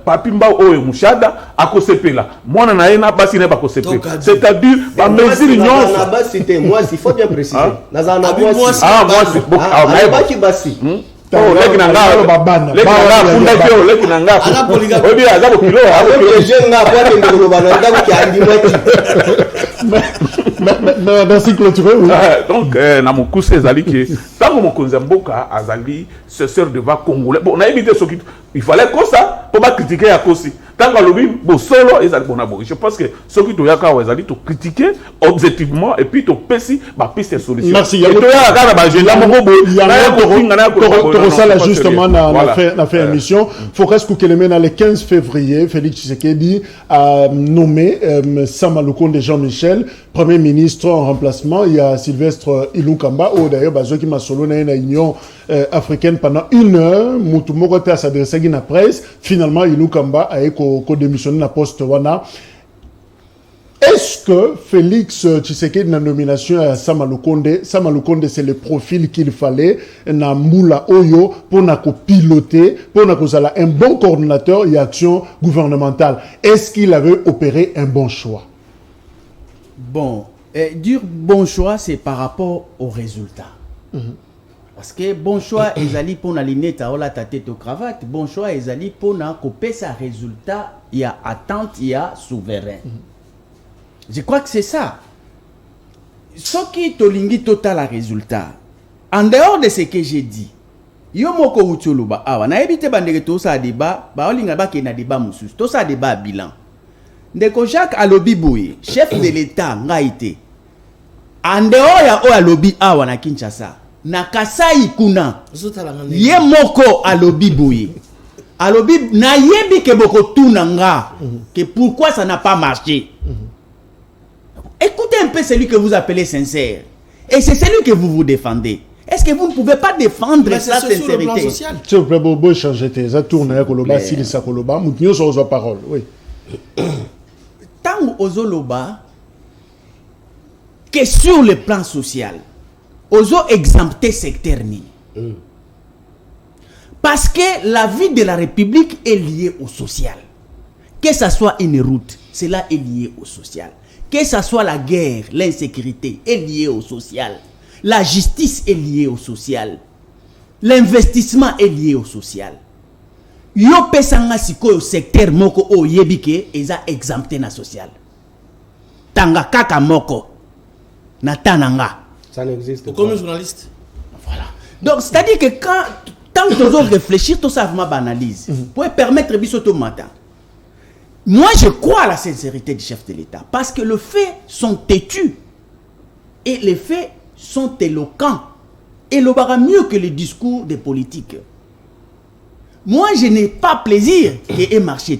papimba oyo mushada akosepela mwana na yena basi ne bakosepela, c'est-à-dire ba mesure nyonso moi il faut bien préciser moi c'est basi Oh, leki nanga fundaki o leki nanga. Obi azabo kilo. Merci clôturer. Donc na mokuse ezali ke tango mokonzi mboka azali cesseur de va congolais. Bon, na évité ce qui il fallait comme ça pour pas critiquer à Kosi. Tango lobi bo solo ezali bona bo. Je pense que ce qui doit yaka ezali to critiquer objectivement et puis to pesi ba piste solution. Merci. Il y a justement na fait émission. Focus Koukelemena le 15 février, Félix Tshisekedi a nommé Sama Lukonde Jean-Michel Premier ministre en remplacement. Il y a Sylvestre Ilunga, ou d'ailleurs Bazoki Masolo na Union africaine pendant 1 heure. Moutoumoko a s'adressé à la presse. Finalement, Ilunga a démissionné na poste wana. Est-ce que Félix Tshisekedi na nomination à Sama Lukonde, c'est le profil qu'il fallait na Moula Oyo pour na piloter, pour na kozala un bon coordinateur et action gouvernementale? Est-ce qu'il avait opéré un bon choix? Bon, dire bon choix, c'est par rapport au résultat. Parce que bon choix, ezali pour aligner ta tête au cravate. Bon choix, ezali pour na couper sa résultat. Il y a attente, il y a souverain. Je crois que c'est ça. Ce qui tolingi total à résultat. En dehors de ce que j'ai dit, yo moko utuluba awa na ebite bandeke to sa débat, ba olinga ba ke na débat mususu. To sa débat bilan. Ndeko Jacques Alobi Boye, chef de l'État ngaite. En dehors ya o Alobi awa na Kinshasa. Na Kasai kuna. Ye moko Alobi Boye. Alobi na yebi ke boko tunanga que pourquoi ça n'a pas marché. Écoutez un peu celui que vous appelez sincère. Et c'est celui que vous défendez. Est-ce que vous ne pouvez pas défendre sa sincérité? S'il vous plaît, Bobo, changez tes. Ça tourne à Koloba, si les Sakoloba, nous sommes aux paroles. Oui. Tant aux Oloba, que sur le plan social, aux exemptés secteur ni. Parce que la vie de la République est liée au social. Que ce soit une route, cela est lié au social. Que ce soit la guerre, l'insécurité est liée au social. La justice est liée au social. L'investissement est lié au social. Yo pesanga siko au secteur moko o yebike eza exempté na social. Tanga kaka moko na tananga. Ça n'existe pas. Comme journaliste. Voilà. Donc c'est-à-dire que tant que nous réfléchir tout ça vraiment banalise. Pour permettre bisoto matin. Moi, je crois à la sincérité du chef de l'État parce que les faits sont têtus et les faits sont éloquents et le bara mieux que les discours des politiques. Moi, je n'ai pas plaisir que marché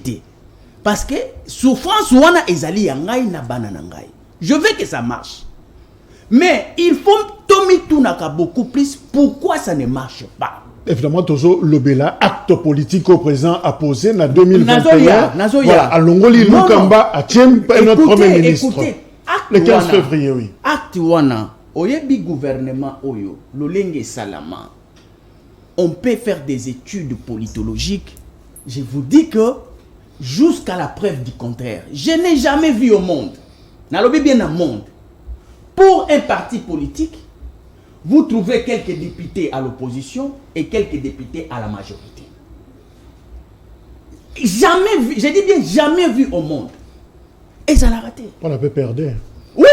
parce que souffrance wana ezali yangai na banana ngai. Je veux que ça marche. Mais il faut Tommy Tunaka beaucoup plus pourquoi ça ne marche pas. Évidemment, Tozo Lobela, acte politique au présent a posé en 2021. Voilà, à Longoli Lukamba, à Tiem, notre premier ministre. Écoutez, le 15 février, oui. Acte wana, oyebi gouvernement oyo, lolenge salama. On peut faire des études politologiques. Je vous dis que, jusqu'à la preuve du contraire, je n'ai jamais vu au monde, nalobi bien au monde, pour un parti politique, vous trouvez quelques députés à l'opposition et quelques députés à la majorité. Jamais vu, je dis bien jamais vu au monde. Et ça l'a raté. On a peu perdu. Oui.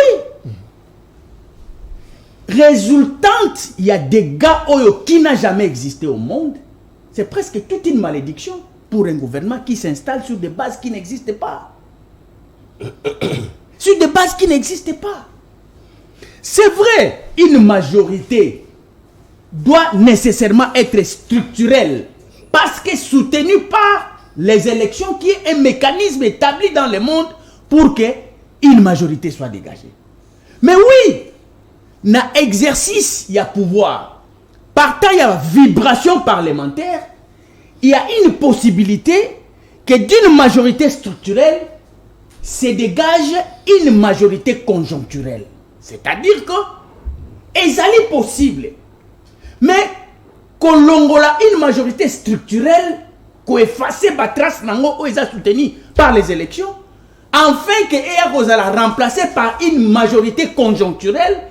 Résultante, il y a des gars qui n'ont jamais existé au monde. C'est presque toute une malédiction pour un gouvernement qui s'installe sur des bases qui n'existent pas. Sur des bases qui n'existent pas. C'est vrai, une majorité doit nécessairement être structurelle parce qu'elle est soutenue par les élections qui est un mécanisme établi dans le monde pour qu'une majorité soit dégagée. Mais oui, dans l'exercice, il y a pouvoir. Partant, il y a vibration parlementaire, il y a une possibilité que d'une majorité structurelle se dégage une majorité conjoncturelle. C'est-à-dire que c'est possible. Mais qu'on longola une majorité structurelle, qu'on efface la trace nango est soutenue par les élections, afin que soit remplacée par une majorité conjoncturelle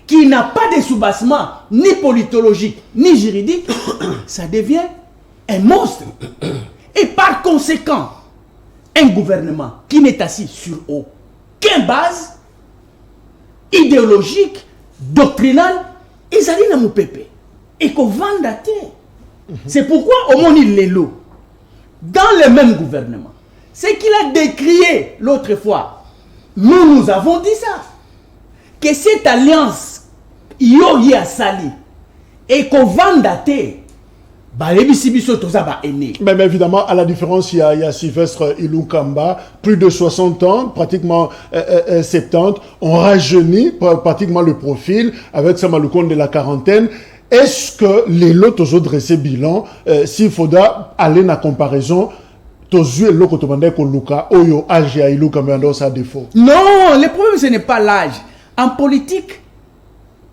qui n'a pas de soubassement ni politologique ni juridique, ça devient un monstre. Et par conséquent, un gouvernement qui n'est assis sur aucune base idéologique, doctrinale, ils allaient dans mon pépé. Et qu'on vende à terre. C'est pourquoi au monde il est lourd. Dans le même gouvernement, c'est qu'il a décrié l'autre fois. Nous avons dit ça. Que cette alliance, il y a sali. Et qu'on vende à terre. Mais évidemment, à la différence, il y a Sylvestre Ilukamba, plus de 60 ans, pratiquement 70, on rajeunit pratiquement le profil avec Samaloukonde de la quarantaine. Est-ce que les lots ont dressé bilan, s'il faudra aller dans la comparaison, non, le problème ce n'est pas l'âge. En politique,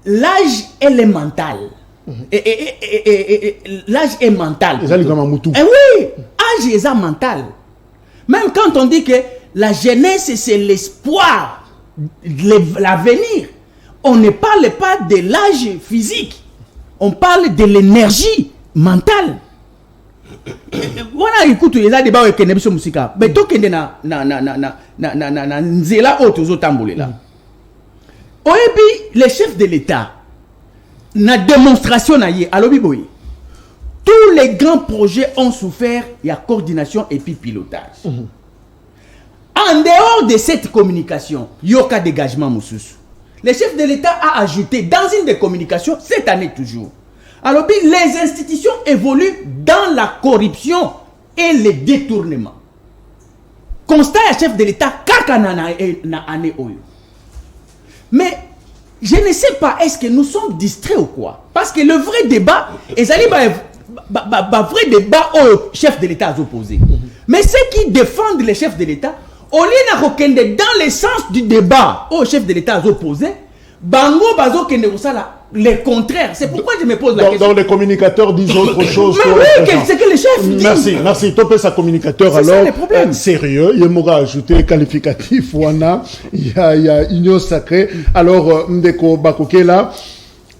l'âge est mental. Et l'âge est mental. Et oui, l'âge est mental. Même quand on dit que la jeunesse c'est l'espoir, l'avenir, on ne parle pas de l'âge physique, on parle de l'énergie mentale. Voilà, écoute, il y a des débats qui sont musique. Mais tout qui est na nzela auto tamboulé là. Les chefs de l'État, na démonstration naïe, tous les grands projets ont souffert, il y a coordination et puis pilotage. En dehors de cette communication, il y a aucun dégagement moussous. Le chef de l'État a ajouté dans une des communications, cette année toujours. Alors, les institutions évoluent dans la corruption et le détournement. Constat à chef de l'État, mais je ne sais pas, est-ce que nous sommes distraits ou quoi? Parce que le vrai débat, vrai débat au chef de l'État a opposé. Mais ceux qui défendent les chefs de l'État, au lieu de dans le sens du débat au chef de l'État a opposé, Bango Bazo Kende Roussala, le contraire. C'est pourquoi je me pose la question. Donc les communicateurs disent autre chose. Mais oui, c'est que les chefs disent. Merci. Topé sa communicateur alors. C'est ça le problème. Sérieux. Il y a ajouté qualificatif. Il y a union sacrée. Alors, Ndeko Bakokela.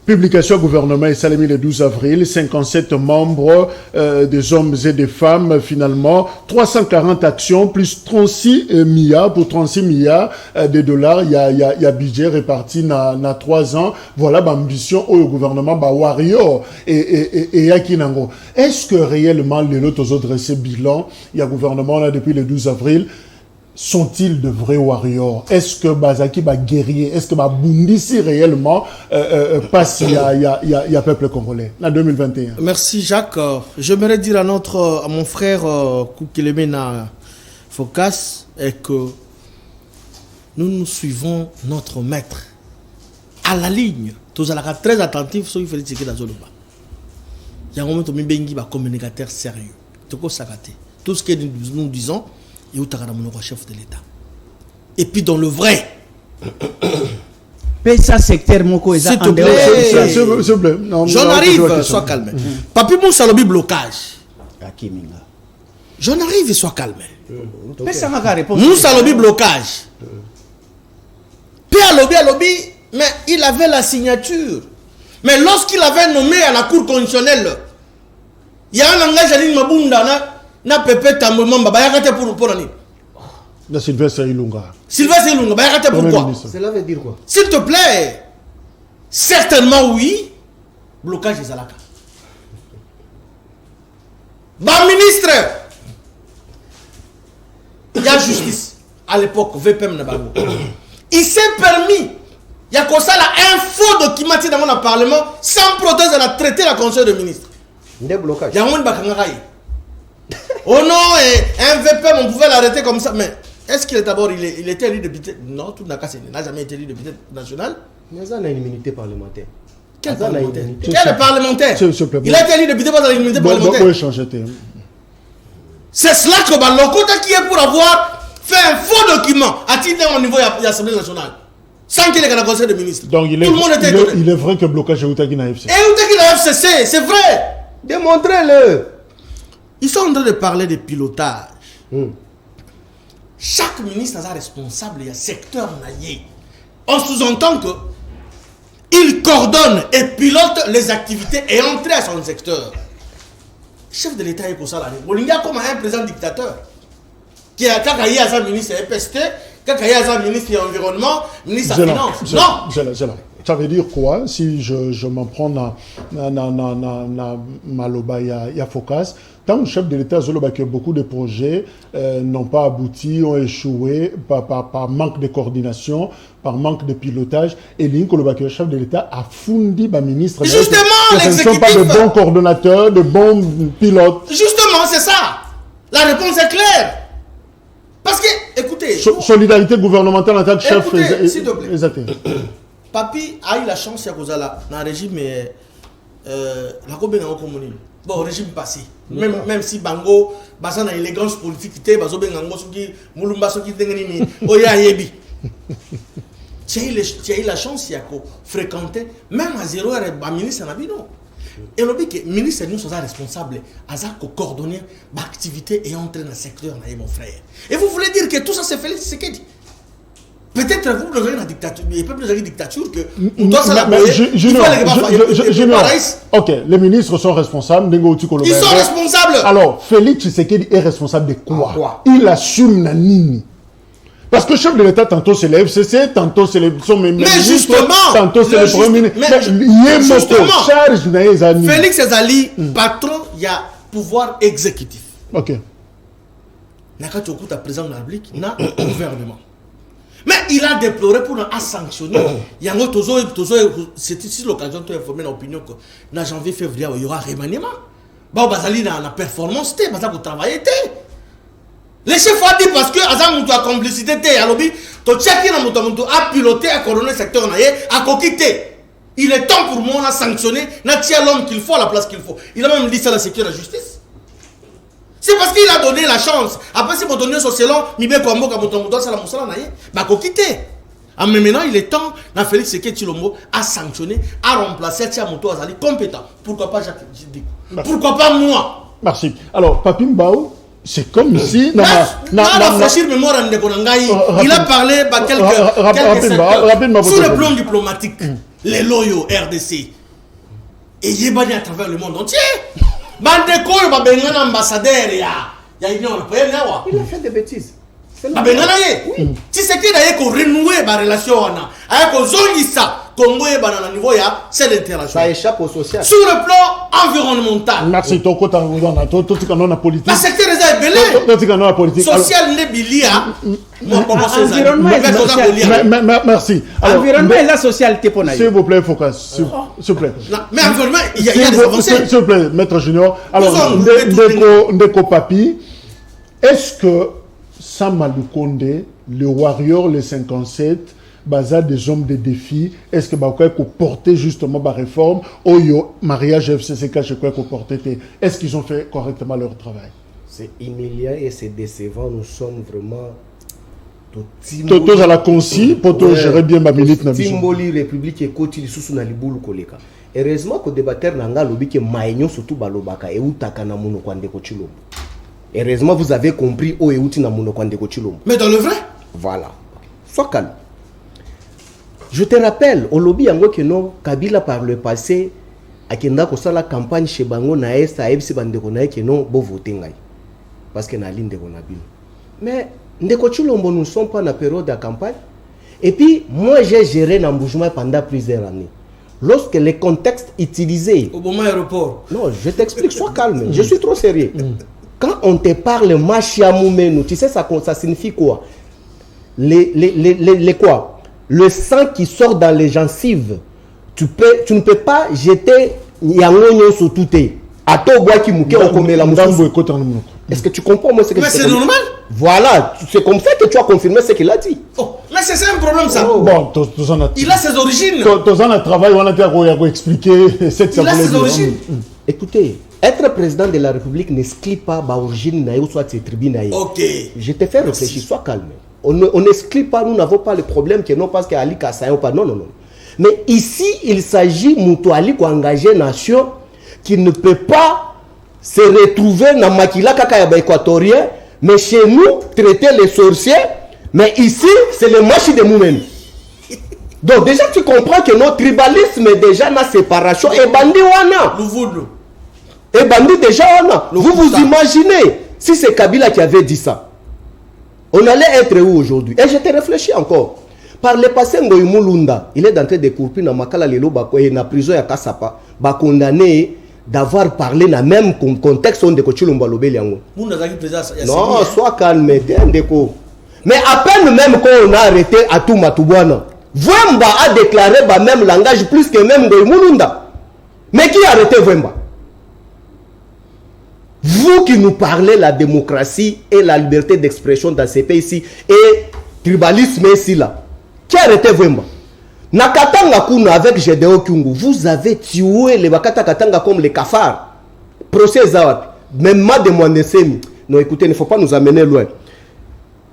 Publication gouvernement et Salemi le 12 avril, 57 membres des hommes et des femmes finalement, 340 actions plus 36 milliards, pour 36 milliards de dollars, il y a budget réparti na 3 ans. Voilà l'ambition au gouvernement Warrior et Yakinango. Est-ce que réellement les lots ont dressé bilan, il y a gouvernement là depuis le 12 avril, sont-ils de vrais warriors? Est-ce que Bazaki va guerrier? Est-ce que Bundisi réellement passe il y a peuple congolais en 2021? Merci Jacques. J'aimerais dire à mon frère Koukilemena Focas que nous suivons notre maître à la ligne. Tous à la très attentifs sur Félix Tshisekedi Azoloba. Il y a un moment où Mbengi va communicateur sérieux. Tout ce que nous disons. Et où chef de l'État. Et puis dans le vrai. Ça secteur moko s'il te plaît. J'en arrive, sois calme. Papi Moussa lobi blocage. J'en arrive, sois calme. Moussa lobi blocage. Puis à lobby, mais il avait la signature. Mais lorsqu'il avait nommé à la Cour constitutionnelle, il y a un langage à l'île Mabunda. Na pepe tambourement bayakate pour ani. Na Sylvestre Ilunga. Sylvestre Ilunga bayakate pourquoi? Cela veut dire quoi? S'il te plaît. Certainement oui. Blocage des alaka. Ministre. Il y a justice. À l'époque, VPM Nabago. Il s'est permis. Il y a comme ça un faux document dans le Parlement sans prothèse de la traiter la Conseil de ministres. Des blocages. Il y a un bakangaï. Oh non, un VPM, on pouvait l'arrêter comme ça. Mais est-ce qu'il est d'abord, il était élu député? Non, tout n'a jamais été élu député national. Mais ça a une immunité parlementaire. Quel parlementaire? Quel parlementaire? Il a été élu député par l'immunité parlementaire. C'est cela que Balokota qui est pour avoir fait un faux document à titre au niveau de l'Assemblée nationale. Sans qu'il ait qu'à la conseil de ministres. Donc il est vrai que blocage est Outaki na FCC. Et Outaki na FCC, c'est vrai. Démontrez-le. Ils sont en train de parler de pilotage. Chaque ministre est responsable, il y a secteur naïe. On sous-entend que il coordonne et pilote les activités et entre à son secteur. Chef de l'État est pour ça là. On y a comme un président dictateur qui a quand il y a un ministre EPST, quand il y a un ministre de l'environnement, ministre de la finance. Non. Ça veut dire quoi si je m'en prends na Maloba ya Focas, tant le chef de l'État Zoloba que beaucoup de projets n'ont pas abouti, ont échoué par manque de coordination, par manque de pilotage, et le chef de l'État a fourni le ministre. Justement, ce ne sont pas de bons coordonnateurs, de bons pilotes. Justement, c'est ça. La réponse est claire. Parce que, écoutez... Solidarité gouvernementale en tant que chef... Écoutez, s'il te plaît. Papi a eu la chance dans le régime la bon régime passé même si bango basa na élégance politique té bazo bengango soki mulumba soki dengeni oya yebi tu as eu la chance de fréquenter même à 0 heure ba ministre na bino et le que ministre nous sommes responsables à ça coordonner l'activité et entrer dans le secteur mon frère et vous voulez dire que tout ça c'est Félix Tshisekedi. Peut-être vous, vous avez une dictature, il n'y a pas plus de dictature que... Ok, les ministres sont responsables. Ils sont responsables. Alors, Félix Tshisekedi est responsable de quoi? Il assume Nanini. Parce que le chef de l'État, tantôt c'est le FCC, tantôt c'est son ministre, tantôt c'est le Premier ministre. Mais justement, Félix Ezali, patron, il y a pouvoir exécutif. Ok. Il y a président de la République, il y a un gouvernement. Mais il a déploré pour nous sanctionner. Il y a un autre, c'est ici l'occasion de informer l'opinion que dans janvier-février, il y aura remaniement. Bah, Bazali dans la performance, parce que travail était. Les chefs ont dit parce que Azam a complicité, a lobby, to checker a piloté, a coordonné le secteur, a coquité. Il est temps pour moi de sanctionner, n'a tiré l'homme qu'il faut à la place qu'il faut. Il a même dit ça à la sécurité de la justice. C'est parce qu'il a donné la chance. Après, si vous donnez ce selon, il va comme ça la moussala naïe, bah quitter. Mais maintenant, il est temps, na Félix Tshisekedi Tshilombo a sanctionné, a remplacé Tiamoto Azali compétent. Pourquoi pas Jacques Diko? Pourquoi pas moi? Merci. Alors, Papi Mbao, c'est comme si... il a parlé sur le plan diplomatique, les loyaux RDC, et Yébani à travers le monde entier. Bandeko, il a fait des bêtises. Tu sais qu'il a renoué la relation c'est l'interaction. Ça échappe au social. Sur le plan environnemental. Merci. Politique. La secteur est belé. Social n'est bilia. Merci. Environnement et la socialité pour s'il vous plaît, Focas. S'il vous plaît. Mais environnement, il y a des avancées. S'il vous plaît, Maître Junior. Alors, Ndeko Papi, est-ce que Samalukonde, le Warrior, le 57, Baza des hommes de défi, est-ce que Bakoy peut porter justement la réforme ou yo mariage FCCK chez quoi porter? Est-ce qu'ils ont fait correctement leur travail? C'est humiliant et c'est décevant. Nous sommes vraiment tous à la concis pour gérer bien ma minute. Timboli République et Koti sous na libulu koleka. Heureusement que débatteur nanga lobi que maïnyo surtout balobaka et utaka na muno kwande ko Tshilombo. Heureusement vous avez compris o euti na muno kwande ko Tshilombo. Mais dans le vrai? Voilà. Sois calme. Je te rappelle, au lobby yango que non Kabila par le passé akenda ko sala campagne chez bango na est a ebisi bandeko na que non bo voter ngai. Parce que na ligne de Gonabino. Mais Ndeko Tshilombo nous ne sommes pas dans la période de campagne. Et puis, moi, j'ai géré l'embouchement pendant plusieurs années. Lorsque les contextes utilisés... Au moment aéroport. Non, je t'explique, sois calme. Je suis trop sérieux. Quand on te parle machiamoumeno, tu sais ça signifie quoi? Les quoi? Le sang qui sort dans les gencives. Tu ne peux pas jeter yangonyo sur tout est. Est-ce que tu comprends moi ce que mais c'est normal. Voilà, c'est comme ça que tu as confirmé ce qu'il a dit. Oh, mais c'est ça un problème ça. Oh. Bon, il a ses origines. Travail, on a expliqué cette il a ses origines. Écoutez, être président de la République n'exclut pas l'origine ou soit ses tribus. Ok. Je te fais réfléchir, sois calme. On n'exclut pas, nous n'avons pas le problème que non parce qu'Ali Kassaï ou pas. Non, non, non. Mais ici, il s'agit Moutouali qui engager nation qui ne peut pas se retrouver dans Makila Kakayaba équatorien, mais chez nous, traiter les sorciers, mais ici, c'est le marché de nous-mêmes. Donc déjà tu comprends que notre tribalisme est déjà la séparation et bandi wana. Et bandi déjà wana. Vous vous imaginez si c'est Kabila qui avait dit ça. On allait être où aujourd'hui? Et je te réfléchis encore. Par le passé, Ngoyi Mulunda, il est en train de courir dans Makala Lelo Bakoye, dans la prison à Kasapa, condamné d'avoir parlé dans le même contexte où on a Chilomba Lobeliango. Non, sois calme, t'es un déco. Mais à peine même quand on a arrêté Atouma Toubouana, Vemba a déclaré le même langage plus que même Ngoyi Mulunda. Mais qui a arrêté Vemba? Vous qui nous parlez la démocratie et la liberté d'expression dans ces pays-ci et tribalisme ici là, qui a arrêté Vemba? Nakatanga Kuna avec Gédéo Kyungu, vous avez tué les Bakata Katanga comme les cafards. Procès Zawat, même moi de mon essai. Non, écoutez, il ne faut pas nous amener loin.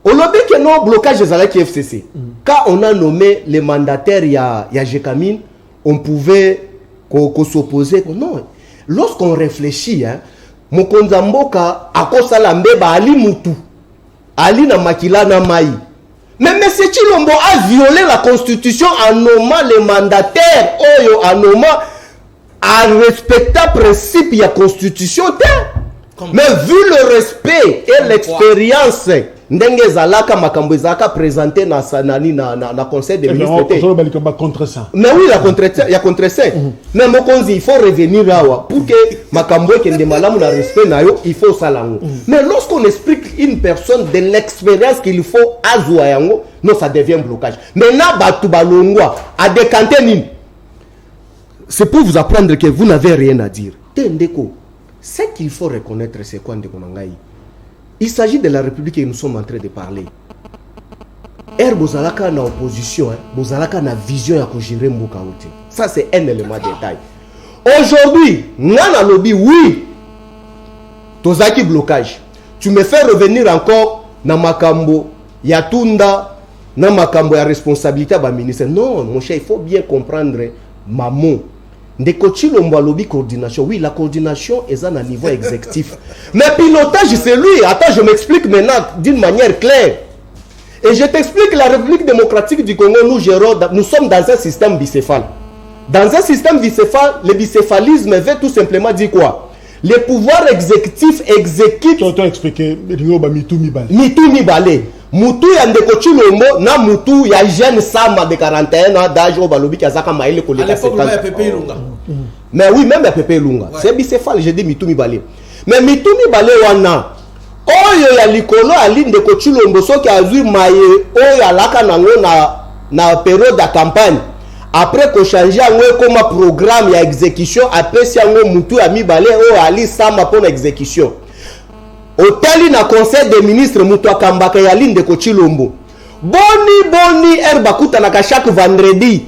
On a dit que non, blocage des Alaki FCC. Quand on a nommé les mandataires, il y a Jekamine, on pouvait s'opposer. Non, lorsqu'on réfléchit, hein, Mokonza Mboka akosala mbeba ali mutu ali na makila na mai. Mais M. Chilombo a violé la constitution en nommant les mandataires oyo en nommant en respectant principe ya constitution. Mais vu le respect et l'expérience ndenge zalaka makambo ezaka présenté na sanani na conseil des ministres. Contre ça. Mais oui, il y a contre ça. Mais Mokonzi, il faut revenir là pour que makambo kende malamu na respect na yo, il faut ça là. Mais lorsqu'on explique une personne de l'expérience qu'il faut azwa yango, non, ça devient blocage. Maintenant batu balongwa a décanter nini. C'est pour vous apprendre que vous n'avez rien à dire. Tendeko, ce qu'il faut reconnaître c'est quoi ndeko nangai. Il s'agit de la République et nous sommes en train de parler. Bozalaka na opposition, Bozalaka na vision ya gérer mboka ote. Ça c'est un élément de détail. Aujourd'hui, ngana lobby oui. Tozaki blocage. Tu me fais revenir encore na makambo ya tunda na makambo ya responsabilité ba ministre. Non, mon cher, il faut bien comprendre maman. Ndeko Chilombo lobby coordination. Oui, la coordination est à un niveau exécutif. Mais pilotage, c'est lui. Attends, je m'explique maintenant d'une manière claire. Et je t'explique, la République démocratique du Congo, nous sommes dans un système bicéphale. Dans un système bicéphale, le bicéphalisme veut tout simplement dire quoi? Les pouvoirs exécutifs exécutent... Tu as expliqué, Mitou Mibale. Mitou Mibale. Mutu ya Ndeko Chilombo na mutu ya jeune Sama de 41 ans d'âge au Balobi qui a zaka maïle koleka 70. Mais oui, même à Pepe Lunga. Ouais. C'est bicéphale, j'ai dit Mitou Mibale. Mais Mitou Mibale wana oyo ya likolo ali Ndeko Chilombo soki azui maye oyo alaka nango na période de campagne. Après qu'on change yango comme programme ya exécution, après si yango mutu ya Mibale oyo ali Sama pour l'exécution. Hôtel na conseil des ministres Moutoua Kambaka ya Ndeko Chilombo. Boni herbakuta naka chaque vendredi.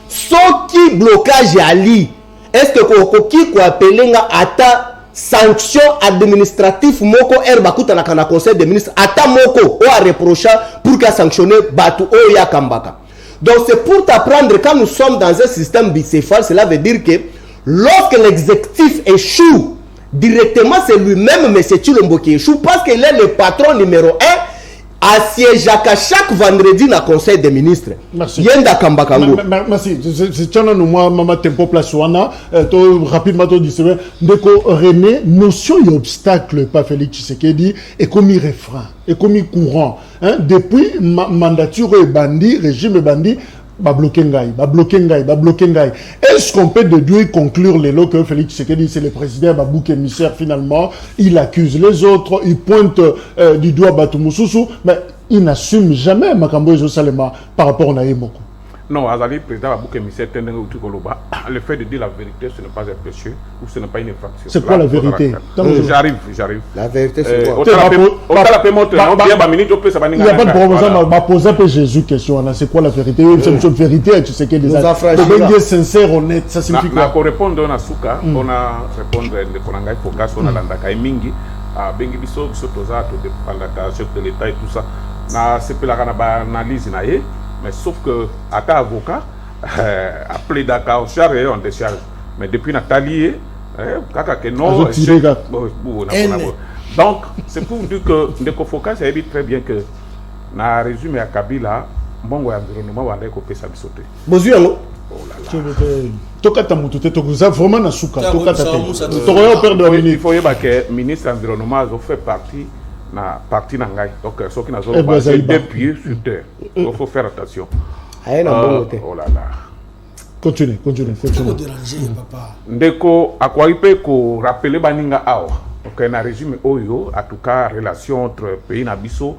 Soki blocage ali. Est-ce que kokoki ko appelenga ata sanction administrative moko herbakuta naka na conseil des ministres ata moko o a reprocher pour qu'a sanctionner batu o ya Kambaka. Donc c'est pour t'apprendre quand nous sommes dans un système bicéphale, cela veut dire que lorsque l'exécutif échoue directement, c'est lui-même, M. Chilombo qui échoue parce qu'il est le patron numéro 1 assiège à chaque vendredi dans le conseil des ministres. Merci. Yenda Kambakango. Merci. C'est un moi, maman tempo place wana. Rapidement, tu dis c'est Ndeko René, notion et obstacle, pas Félix Tshisekedi, et comme refrain, et comme courant. Depuis mandature et bandit, régime bandit. Est-ce qu'on peut déduire, conclure les lots que Félix Tshisekedi, c'est le président Babouke émissaire finalement, il accuse les autres, il pointe du doigt Batumoussoussou, mais il n'assume jamais Makambo Ezo Salema par rapport à Naïmoko. Non, Azali, président Babouke émissaire, le fait de dire la vérité, ce n'est pas un péché ou ce n'est pas une infraction. C'est quoi la vérité? J'arrive. La vérité, c'est quoi? Il n'y a pas de problème, on va poser un peu Jésus question. C'est quoi la vérité? C'est une vérité, tu sais que des gens sincères, honnêtes, ça signifie quoi? Pour répondre à Souka, on a répondu à Konanga, il faut gaz, on a l'andaka et mingi, à Bengi Bisso, Sotoza, chef de l'État et tout ça. C'est pour l'analyse, mais sauf que, à ta avocat, appelé Dakar, on charge et on décharge. Mais depuis Nathalie, donc, c'est pour dire que Ndeko Foka, ça évite très bien que, dans le résumé à Kabila, mbongo ya environnement bandai kopesa biso te. Bozwi yango. Oh là là. Tokata mutu te tokuza vraiment na suka Tiens, tokata ça, te. ça, Tokoya au père de la Il minute. faut yeba que ministre environnement a fait partie na ngai. Donc ceux qui n'ont Eh ben, ça y pas va. deux pieds sur terre. Il faut faire attention. Aye na mbongo te. Oh là là. Continue. Faut déranger, papa. Ndeko akwai pe ko rappeler baninga awa. Donc na régime oyo en tout cas relation entre pays na biso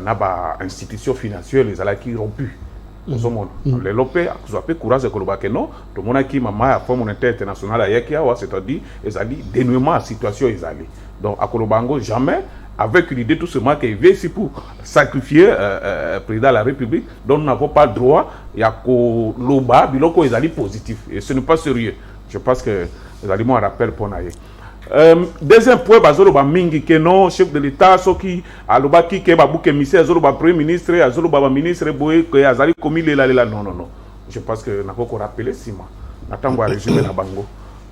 na ba institutions financières les alaki rompues. Ozomona le lopé akuzwa pe courage ko lobake non to monaki mama ya Fonds monétaire international ayaki awa c'est-à-dire ezali dénouement à situation ezali. Donc akolobango jamais avec l'idée tout simplement qu'il vient ici pour sacrifier président de la République, donc nous n'avons pas le droit, il y a que l'oba, biloko ezali positif, et ce n'est pas sérieux. Je pense que les aliments un rappel pour naïe. Deuxième point, bazolo ba mingi que non, chef de l'État, so qui a loba qui ke babu ke ministre, azolo ba premier ministre, azolo ba ministre boye que azali komi lela non. Je pense que n'a pas rappeler sima. Natango régime na bango.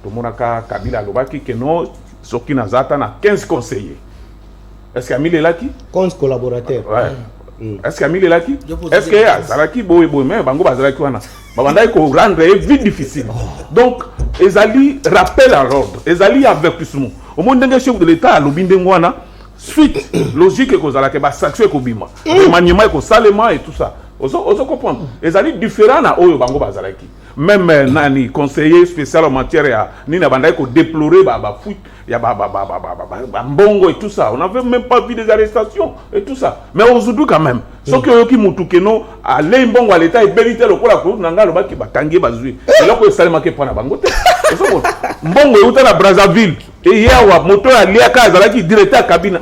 To monaka Kabila loba qui que non, so qui nazata na 15 conseillers. Est-ce qu'il y a mis 15 collaborateurs. Ouais. Est-ce qu'il y a mis est-ce qu'il y a Zaraki boy mais bango bazalaki wana. Babandai ko rendre vie difficile. Donc ezali rappel à l'ordre, ezali avertissement. Au monde d'un chef de l'État lobinde ngwana suite logique ko zalaki ba sanction ko bima. Remaniement ko salema et tout ça. Oso comprendre. Ezali différent na oyo bango bazalaki. Même nani conseiller spécial en matière ya ni na bandai ko déplorer ba foot ya ba mbongo et tout ça. On n'avait même pas vu des arrestations et tout ça. Mais aujourd'hui quand même, ce que yoki mutukeno aller mbongo à l'état et bérité le kola ko nanga lo ba ki batangi bazui. Et là ko salema ke pona bango te. Mbongo yuta na Brazzaville et yawa moto ya liaka azalaki directeur cabinet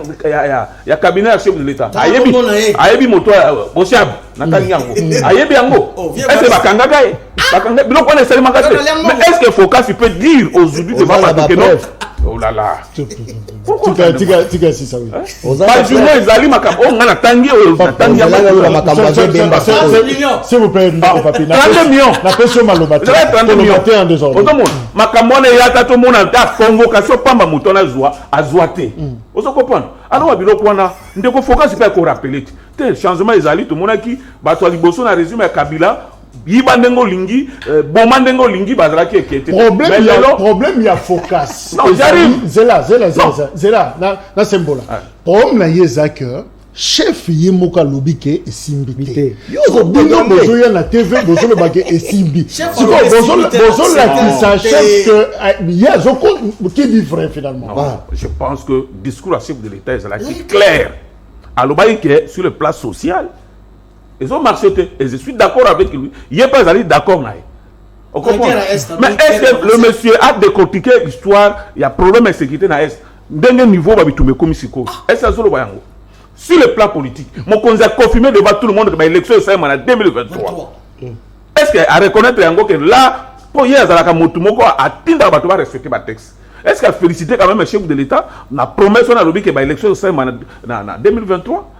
ya cabinet ya chef de l'État. Ayebi moto Boshab natangi yango. Ayebi yango. Est-ce bakanga kai? Bakanga biloko on est seulement mais est-ce que Focas peut dire aujourd'hui que pas que non? Oh là là. Tika si ça oui. Pas journée ezali makambo ngana tangi tangi ya makambo bemba. S'il vous plaît, papi. 30 millions. La personne malobati. 30 millions. En désormais. Otomona makambo na yata to mona ta convocation pamba mutona azwa te. Ozo comprendre. Alors biloko wana ndeko Focas peut ko rappeler te changement ezali to mona ki bato liboso na résumé ya Kabila Yibandengo lingi, bomandengo lingi, bazalaki ekete. Problème il y a Focas. Non, j'arrive. Zela, na sembola. Problème na yezaka. Chef Yemoka Lobike et Simbite. Yo bino bozo ya na TV bozo le bagé et Simbi. Bozo la qui s'achève que ya zoko qui dit vrai finalement. Je pense que discours à chef de l'État est clair. Alors que sur le plan social ils ont marché et je suis d'accord avec lui. Il n'est pas allé d'accord. Mais est-ce que le monsieur a décortiqué l'histoire? Il y a problème de sécurité dans l'Est. D'un niveau, est-ce que sur le plan politique, mon conseil a confirmé devant tout le monde que l'élection est en 2023. Est-ce qu'il a reconnaître que là, pour hier, il a respecter le texte? Est-ce qu'il a félicité quand même le chef de l'État? La promesse on a dit que l'élection est en 2023.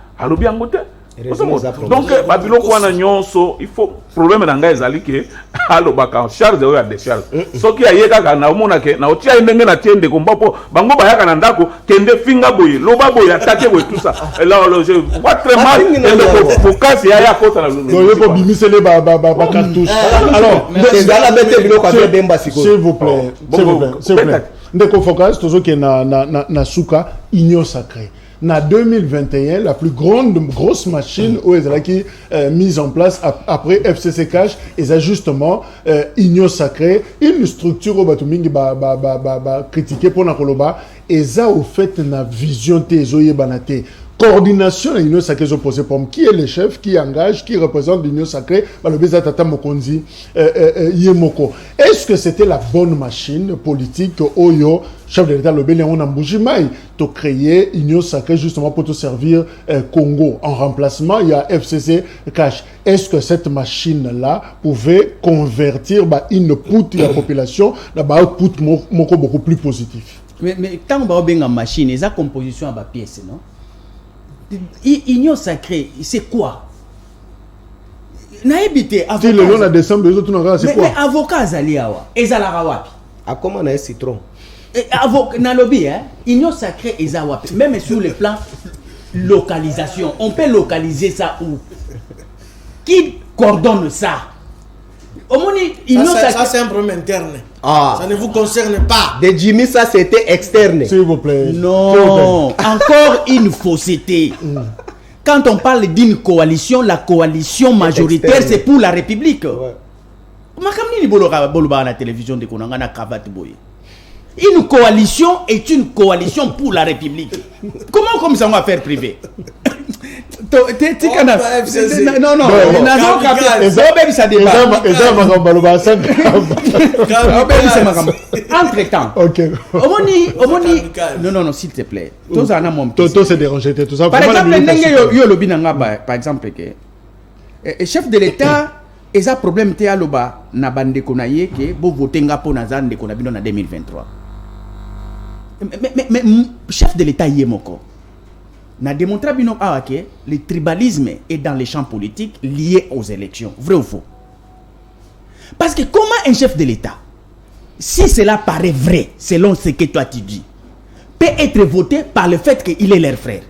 Donc babilo kwa na nyonso il faut problème na ngai ezali ke alobaka en charge de la décharge soki ayeka kana omona ke na otia ndenge na tiende ko mbapo bango bayaka na ndako kende finga boye loba boye attaquer boye tout ça et là je vois très mal et Focas ya kota na donc il faut bimisele ba cartouche alors s'il vous plaît ndeko Focas tozo ke na suka union sacrée. En 2021, la plus grosse machine où ils ont mise en place après FCC Cash, les ajustements, Union Sacrée, une structure où ils ont critiqué pour Nakoloba, et ça au fait une vision tézoye banate. Coordination de l'Union Sacrée opposée pour qui est le chef, qui engage, qui représente l'Union Sacrée, le Bezatata Mokonzi Yemoko. Est-ce que c'était la bonne machine politique Oyo, chef de l'État, le Béléon Namboujimai, de créer l'Union Sacrée justement pour te servir Congo? En remplacement, il y a FCC Cash. Est-ce que cette machine-là pouvait convertir une poutre de la population dans un output beaucoup plus positif? Mais tant que vous avez une machine, il y a une composition à la pièce, non? Union sacrée, c'est quoi? Naébité avocat. Si le long de décembre, les autres n'ont c'est quoi? Mais avocat Zaliawa, Ezala Rawapi. À comment on a un citron? Avocat Nalobi, Union sacrée Ezawapi. Même sur le plan localisation, on peut localiser ça où? qui coordonne ça. Ça c'est un problème interne. Ça ne vous concerne pas. De Jimmy, ça c'était externe. S'il vous plaît. Non, encore une fausseté. Quand on parle d'une coalition, la coalition majoritaire, c'est pour la République. La télévision de Konanga cravate boy. Une coalition est une coalition pour la République. Comment comme ça on va faire privé? Non, entre-temps. Non, s'il te plaît. Par exemple, le chef de l'État, et un problème te aloba na bande konaye que bo votenga pour nazan de konabino en 2023. Mais chef de l'État yemoko n'a démontré que le tribalisme est dans les champs politiques liés aux élections. Vrai ou faux? Parce que comment un chef de l'État, si cela paraît vrai, selon ce que toi tu dis, peut être voté par le fait qu'il est leur frère?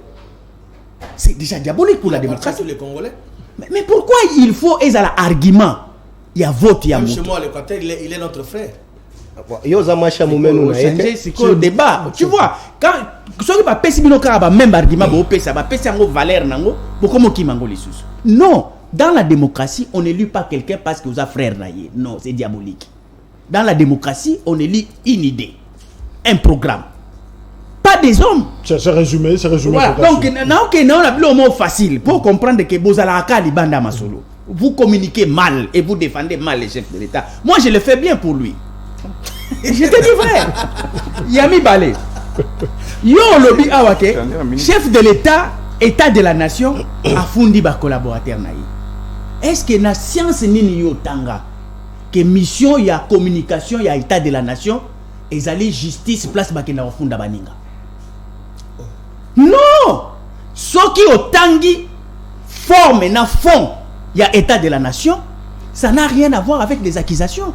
C'est déjà diabolique pour la démocratie. Les Congolais. Mais pourquoi il faut un argument? Il y a vote, il y a chez moi, l'Équateur, il est notre frère. C'est quoi le débat? Tu vois, quand même argument, non, dans la démocratie, on n'élit pas quelqu'un parce que vous avez frère naïe. Non, c'est diabolique. Dans la démocratie, on élit une idée, un programme. Pas des hommes. C'est résumé. Voilà. Donc, on a plus le mot facile pour comprendre que Bozalaka Libanda Masolo. Vous communiquez mal et vous défendez mal les chefs de l'État. Moi, je le fais bien pour lui. Je te dis vrai. Yami Balé. Yo lobby awake. Chef de l'État, État de la nation, a fondi ba collaborateur naï. Est-ce que la science nini yo tanga que mission ya communication ya État de la nation et aller justice place bakena funda baninga? Non! Ce qui au tangi forme na fond il y a État de la nation, ça n'a rien à voir avec les accusations.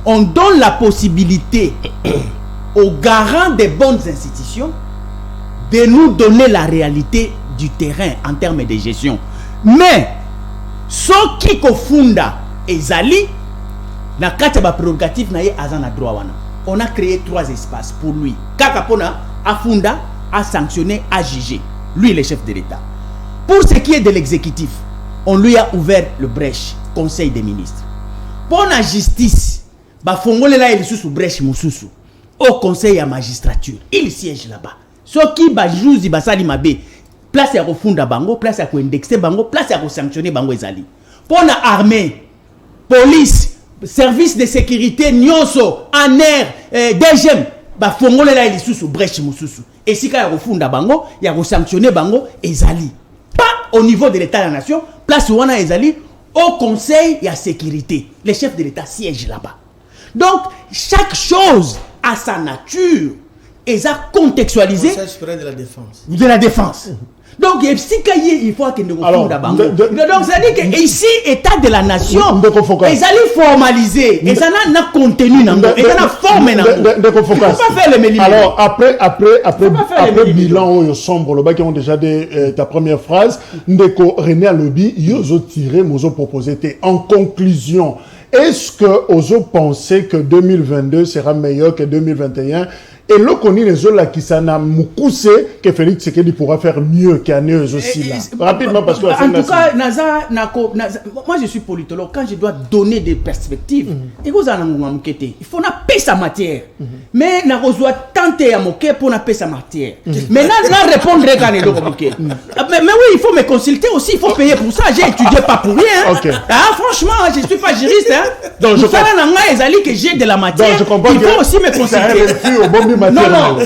On donne la possibilité aux garants des bonnes institutions de nous donner la réalité du terrain en termes de gestion. Mais ce qui kofunda ezali na kati ba prérogative na ye azana droit wana. On a créé 3 espaces pour lui. Kakapona afunda à sanctionner, à juger. Lui, le chef de l'État. Pour ce qui est de l'exécutif, on lui a ouvert le brèche, Conseil des ministres. Pour la justice, Bafongole là, il est sous brèche Moussoussou. Au Conseil à magistrature, il siège là-bas. Ce qui bajouzi basali mabe, place à refunda bango, place à indexer bango, place à sanctionner bango ezali. Pour la armée, police, service de sécurité, nyonso, ANER, DGM, Bafongole là, il est sous brèche Moussoussou. Et si il y a refunda bango, il y a sanctionné bango ezali. Pas au niveau de l'État de la nation, place où on a ezali, au Conseil et à sécurité. Les chefs de l'État siègent là-bas. Donc, chaque chose a sa nature et ça contextualisé. Conseil supérieur de la défense. De la défense. Donc, il faut que nous refunda bango. Donc, ça dit que ici, État de la nation, ils allaient formaliser, ils allaient contenu, ils allaient former. Il ne faut pas faire le mélimé. Alors, après bilan au sombre, le bac qui ont déjà dit ta première phrase, Ndeko René Alobi, ils ont tiré, ils ont proposé. En conclusion, est-ce que vous pensez que 2022 sera meilleur que 2021? Et là, on les gens là qui s'en a moussé que Félix Tshisekedi pourra faire mieux qu'Anne aussi là. Rapidement parce que en tout cas, moi je suis politologue. Quand je dois donner des perspectives, il faut payer sa matière. Mais na reçoit tenter à moquer pour na payer sa matière. Mais là répondre quand il mais oui, il faut me consulter aussi. Il faut payer pour ça. J'ai étudié pas pour rien. Okay. Ah, franchement, je suis pas juriste. Donc je comprends que j'ai de la matière. Donc, je comprends il faut aussi me consulter. Non,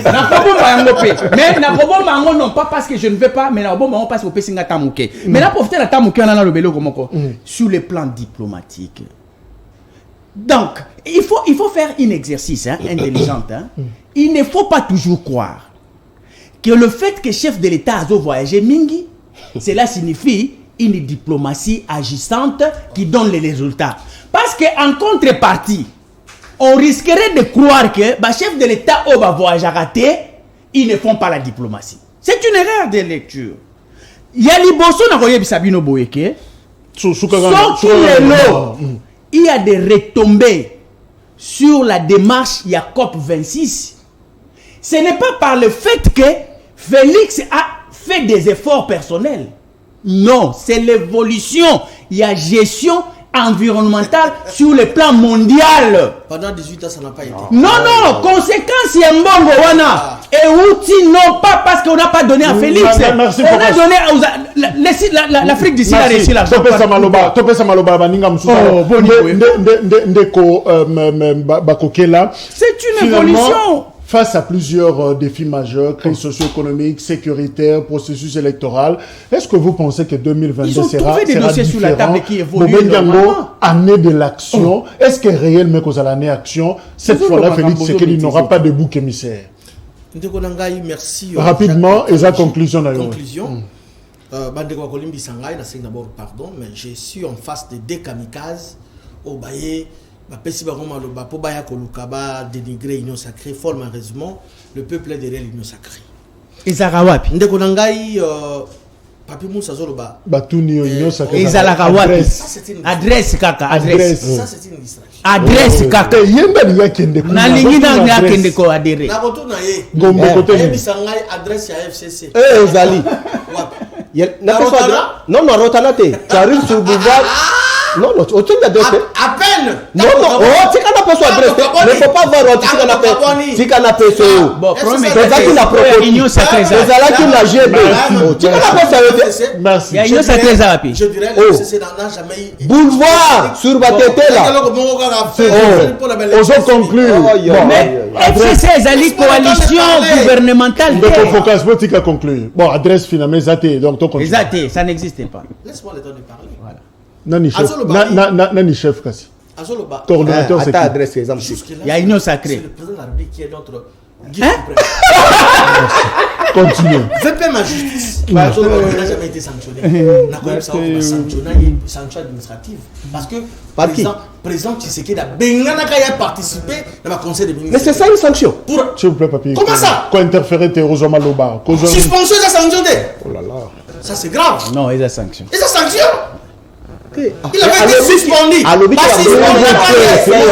mais na bobo mango non pas parce que je ne veux pas, mais na bobo mango parce que pe singa tamuke. Mais là pour faire la tamuke on a le belo comme quoi sur le plan diplomatique. Donc, il faut faire un exercice intelligent. Il ne faut pas toujours croire que le fait que chef de l'État a voyagé mingi, cela signifie une diplomatie agissante qui donne les résultats. Parce que en contrepartie, on risquerait de croire que le chef de l'État au voyage raté, ils ne font pas la diplomatie. C'est une erreur de lecture. Il y a Liboso na Sabino Boyeke, il y a des retombées sur la démarche COP 26. Ce n'est pas par le fait que Félix a fait des efforts personnels. Non, c'est l'évolution. Il y a gestion environnementale sur le plan mondial. Pendant 18 ans, ça n'a pas été. Non, conséquence, il y a un bon Gowana. Et outil, non pas parce qu'on n'a pas donné à Félix. Merci, on a donné l'Afrique d'ici a réussi l'argent. C'est une évolution. Face à plusieurs défis majeurs, crise socio-économique, sécuritaire, processus électoral, est-ce que vous pensez que 2022 sera des dossiers sur la table qui évoluent année de l'action? Est-ce que réellement que vous allez année action? Cette fois-là, Félix Tshisekedi n'aura pas de bouc émissaire. Merci. Rapidement, et sa conclusion. D'abord, pardon, mais je suis en face de deux kamikazes au Baye. Pour dénigrer l'union sacrée, fort malheureusement, le peuple est derrière l'union sacrée. Et Zarawapi. Papi Moussa Zoloba. Union sacrée. Et Zarawapi. Adresse kaka. Adresse. Ça c'est une distraction. Adresse kaka. Nalingina kende ko adere. Na koto na ye. Gombe kote ni. Bisangai adresse à FCC. Zali. Non, Rotanate. Tu arrives sur Boulevard. Non, tu as adresse. À peine. Non, tu n'as pas son adresse. Ne faut pas voir tu n'as pas ce. Bon, c'est ça qui n'a pas l'union sacrée. C'est ça qui n'a jamais. Tu n'as pas ça. Merci. Il y a une sacrée Zarapi. Je dirais que c'est n'a jamais. Boulevard sur Batété là. On conclut. Mais FCC Zali coalition gouvernementale. Donc on focus politique à conclure. Bon, adresse finalement Zate. Donc ton continue. Zate, ça n'existe pas. Laisse-moi le temps de parler. Voilà. Nani chef Kassi. Azoloba. Coordonnateur c'est adresse exemple. Il y a une sacrée. C'est le président de la République qui est notre guide suprême. Continue. VP ma justice. Azoloba n'a jamais été sanctionné. N'a pas été sanctionné sanction administrative parce que président Tshisekedi a participé dans le conseil des ministres. Mais c'est ça une sanction. S'il vous plaît papier. Comment ça? Quoi interférer Terrozo Maloba. Suspension de la sanction. Oh là là. Ça c'est grave. Non, il y a sanction. Et sa sanction? Il avait été suspendu.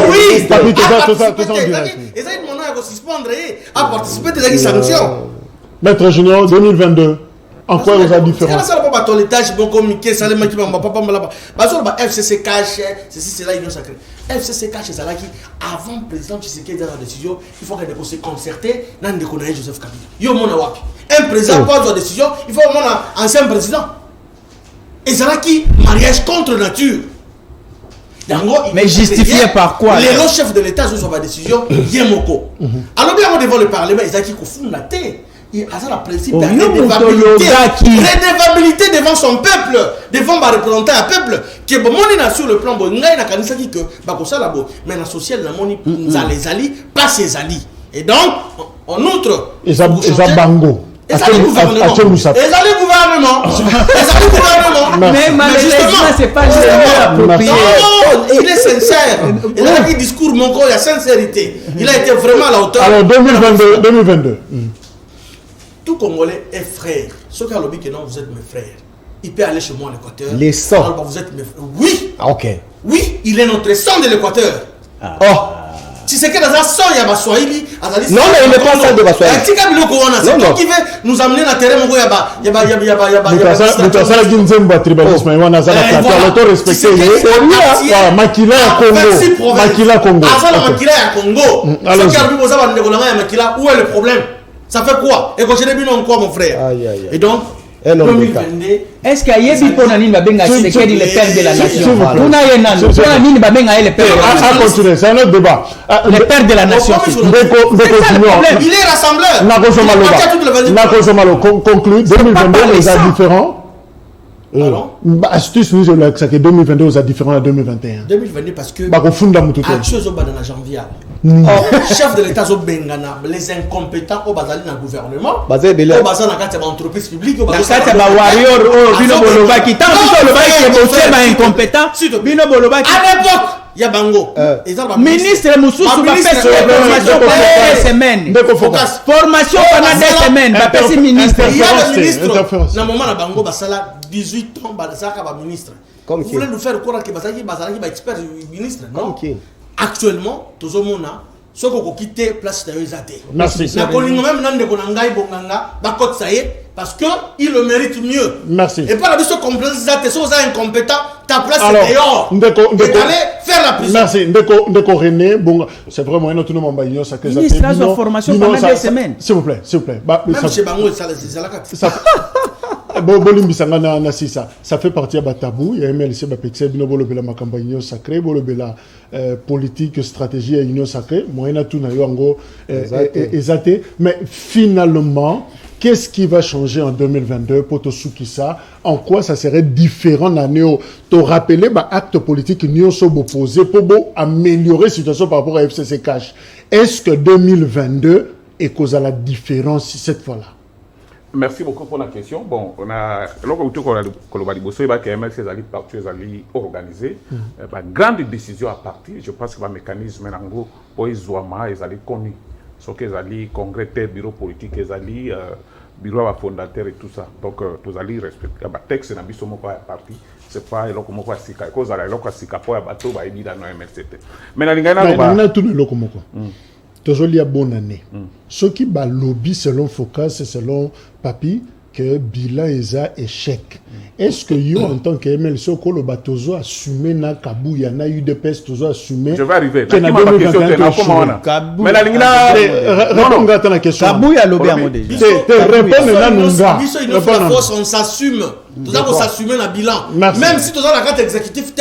Oui, papi, tout ça en direct. Et ça, il m'a suspendre à participer à des sanctions. Maître Junior, 2022. En quoi vous avez différent? C'est pas ton étage, bon communiqué, ça les mecs qui m'ont pas là-bas. FCC cache, c'est là l'union sacrée. FCC cache, c'est là qui, avant le président Tshisekedi dans la décision, il faut qu'il se concerter dans le déconnaître Joseph Kabila. Yo mon wapi. Un président prend sa décision, il faut mon ancien président. Et c'est là qui, mariage contre nature. Mais justifié par quoi? Les hauts chefs de l'État sur ma décision, Yemoko. Alors bien devant le Parlement, ils ont dit qu'on fout la tête. Il y a le principe de redevabilité devant son peuple, devant ma représentant un peuple qui est bon sur le plan bon, il y a kanisa qui que bakosa la bo, mais la social la moni les ali, pas ses ali. Et donc en outre, ils ont bango. Et ça le gouvernement. Mais malheureusement, c'est pas approprié. Non, il est sincère. Il a dit discours, mon corps, il y a sincérité. Il a été vraiment à la hauteur. Alors 2022. Tout Congolais est frère. Ceux qui ont lobby que non, vous êtes mes frères. Il peut aller chez moi à l'Équateur. Les sangs. Alors, vous êtes mes frères. Oui. Ok. Oui, il est notre sang de l'Équateur. Oh. Si c'est que dans un sang, il y a Baswahili. Non, mais il n'est pas sang de Baswahili. C'est toi qui veut nous amener dans le terrain. Où est le problème? Ça fait quoi? Et quand je n'ai vu non quoi, mon frère. Et donc, 2022. Est-ce qu'il y a des gens qui ont le père de la nation? C'est un autre débat. Le père de la nation. Il est rassembleur. Conclu, 2022, les a différents. Astuce, nous, c'est que 2022, vous êtes différent à 2021. 2022, parce que. Janvier. Chef de l'État, les incompétents au bazali dans le gouvernement, au bazali dans l'entreprise publique, au bazali dans warrior, à l'époque, il y a Bango. Ministre Moussou va faire formation pendant 2 semaines. Formation pendant 2 semaines. Il y a le ministre. Dans le moment, Bango, 18 ans, Bazaka va ministre. Comme vous voulez nous faire croire que Bazaki va expert ministre? Non. Actuellement, tout le monde a ce qu'on quitte place de l'ESAT. Merci. Parce qu'il le mérite mieux. Merci. Et pas la mission complexe, si vous êtes incompétent, ta place est dehors. Vous allez faire la prison. Merci. Ndeko René, bon, c'est vraiment un autre nom. Ministre, la formation pendant 2 semaines. S'il vous plaît, s'il vous plaît. Même chez Bango, c'est la carte. Ça fait partie de tabou. Il y a MLC Bapexé, la campagne sacrée, la politique, stratégie et union sacrée. Moi, il y a tout exaté. Mais finalement, qu'est-ce qui va changer en 2022 pour Tosukisa? En quoi ça serait différent l'année où tu rappelé acte politique union opposé pour améliorer la situation par rapport à FCC Cash? Est-ce que 2022 est cause à la différence cette fois-là? Merci beaucoup pour la question. Bon, on a organisé grande décision à partir. Je pense que le mécanisme pour les connu. Ce que les congrès, bureau politique, les bureau fondateur et tout ça. Donc, tous allez respecter le texte na biso moko ya parti. C'est pas eloko moko ya sika. Cause ala eloko ya sika po ya bato ba ebi dans MLCT. Mais na lingana ba na tout eloko moko. Toujours il y a bonne année. Ce qui ba lobby selon Focus et selon Papi que bilan est un échec. Est-ce que yo en tant que MLC au le batozo assumé na Kabou y en a eu des pestes tozo assumé? Je vais arriver. Mais la ligne réponds à la question. Kabou y a lobby à mon déjà. On s'assume. Tout ça, on s'assume dans le bilan. Même si tu as la carte exécutive,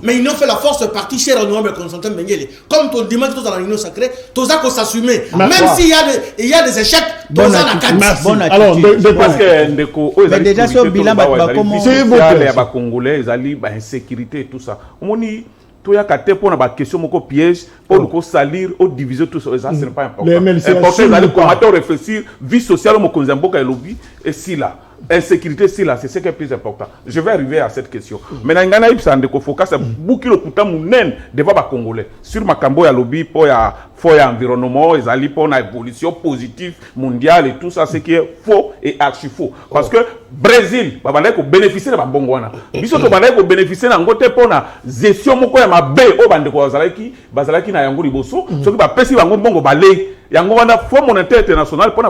mais ils n'ont fait la force partie chère au nombre de Constantin Benguele. Comme tu demandes tout dans la réunion sacrée, tout ça, on s'assume. Même s'il y a des échecs, tout ça, la carte. Alors, mais déjà, sur le bilan, c'est les Congolais, ils allaient insécurité et tout ça. Il y a des questions qui pièges, pour salir, pour diviser tout ça, ça, ce n'est pas important. Important, ils allaient commenter, réfléchir, vie sociale, et si là. Insécurité, c'est là, c'est ce qui est plus important. Je vais arriver à cette question. Maintenant, il y a un focus beaucoup de devant les Congolais. Sur ma cambo, il y a lobby pour l'environnement, il y a une évolution positive mondiale et tout ça, ce qui est faux et archi faux. Parce que Brésil, il va bénéficier de la bongoana. Il va bénéficier de la gestion de la baie au Bandeko Bazalaki na yango liboso. Ce qui va passer dans le bongo balai. Yango wana Fonds monétaire international pour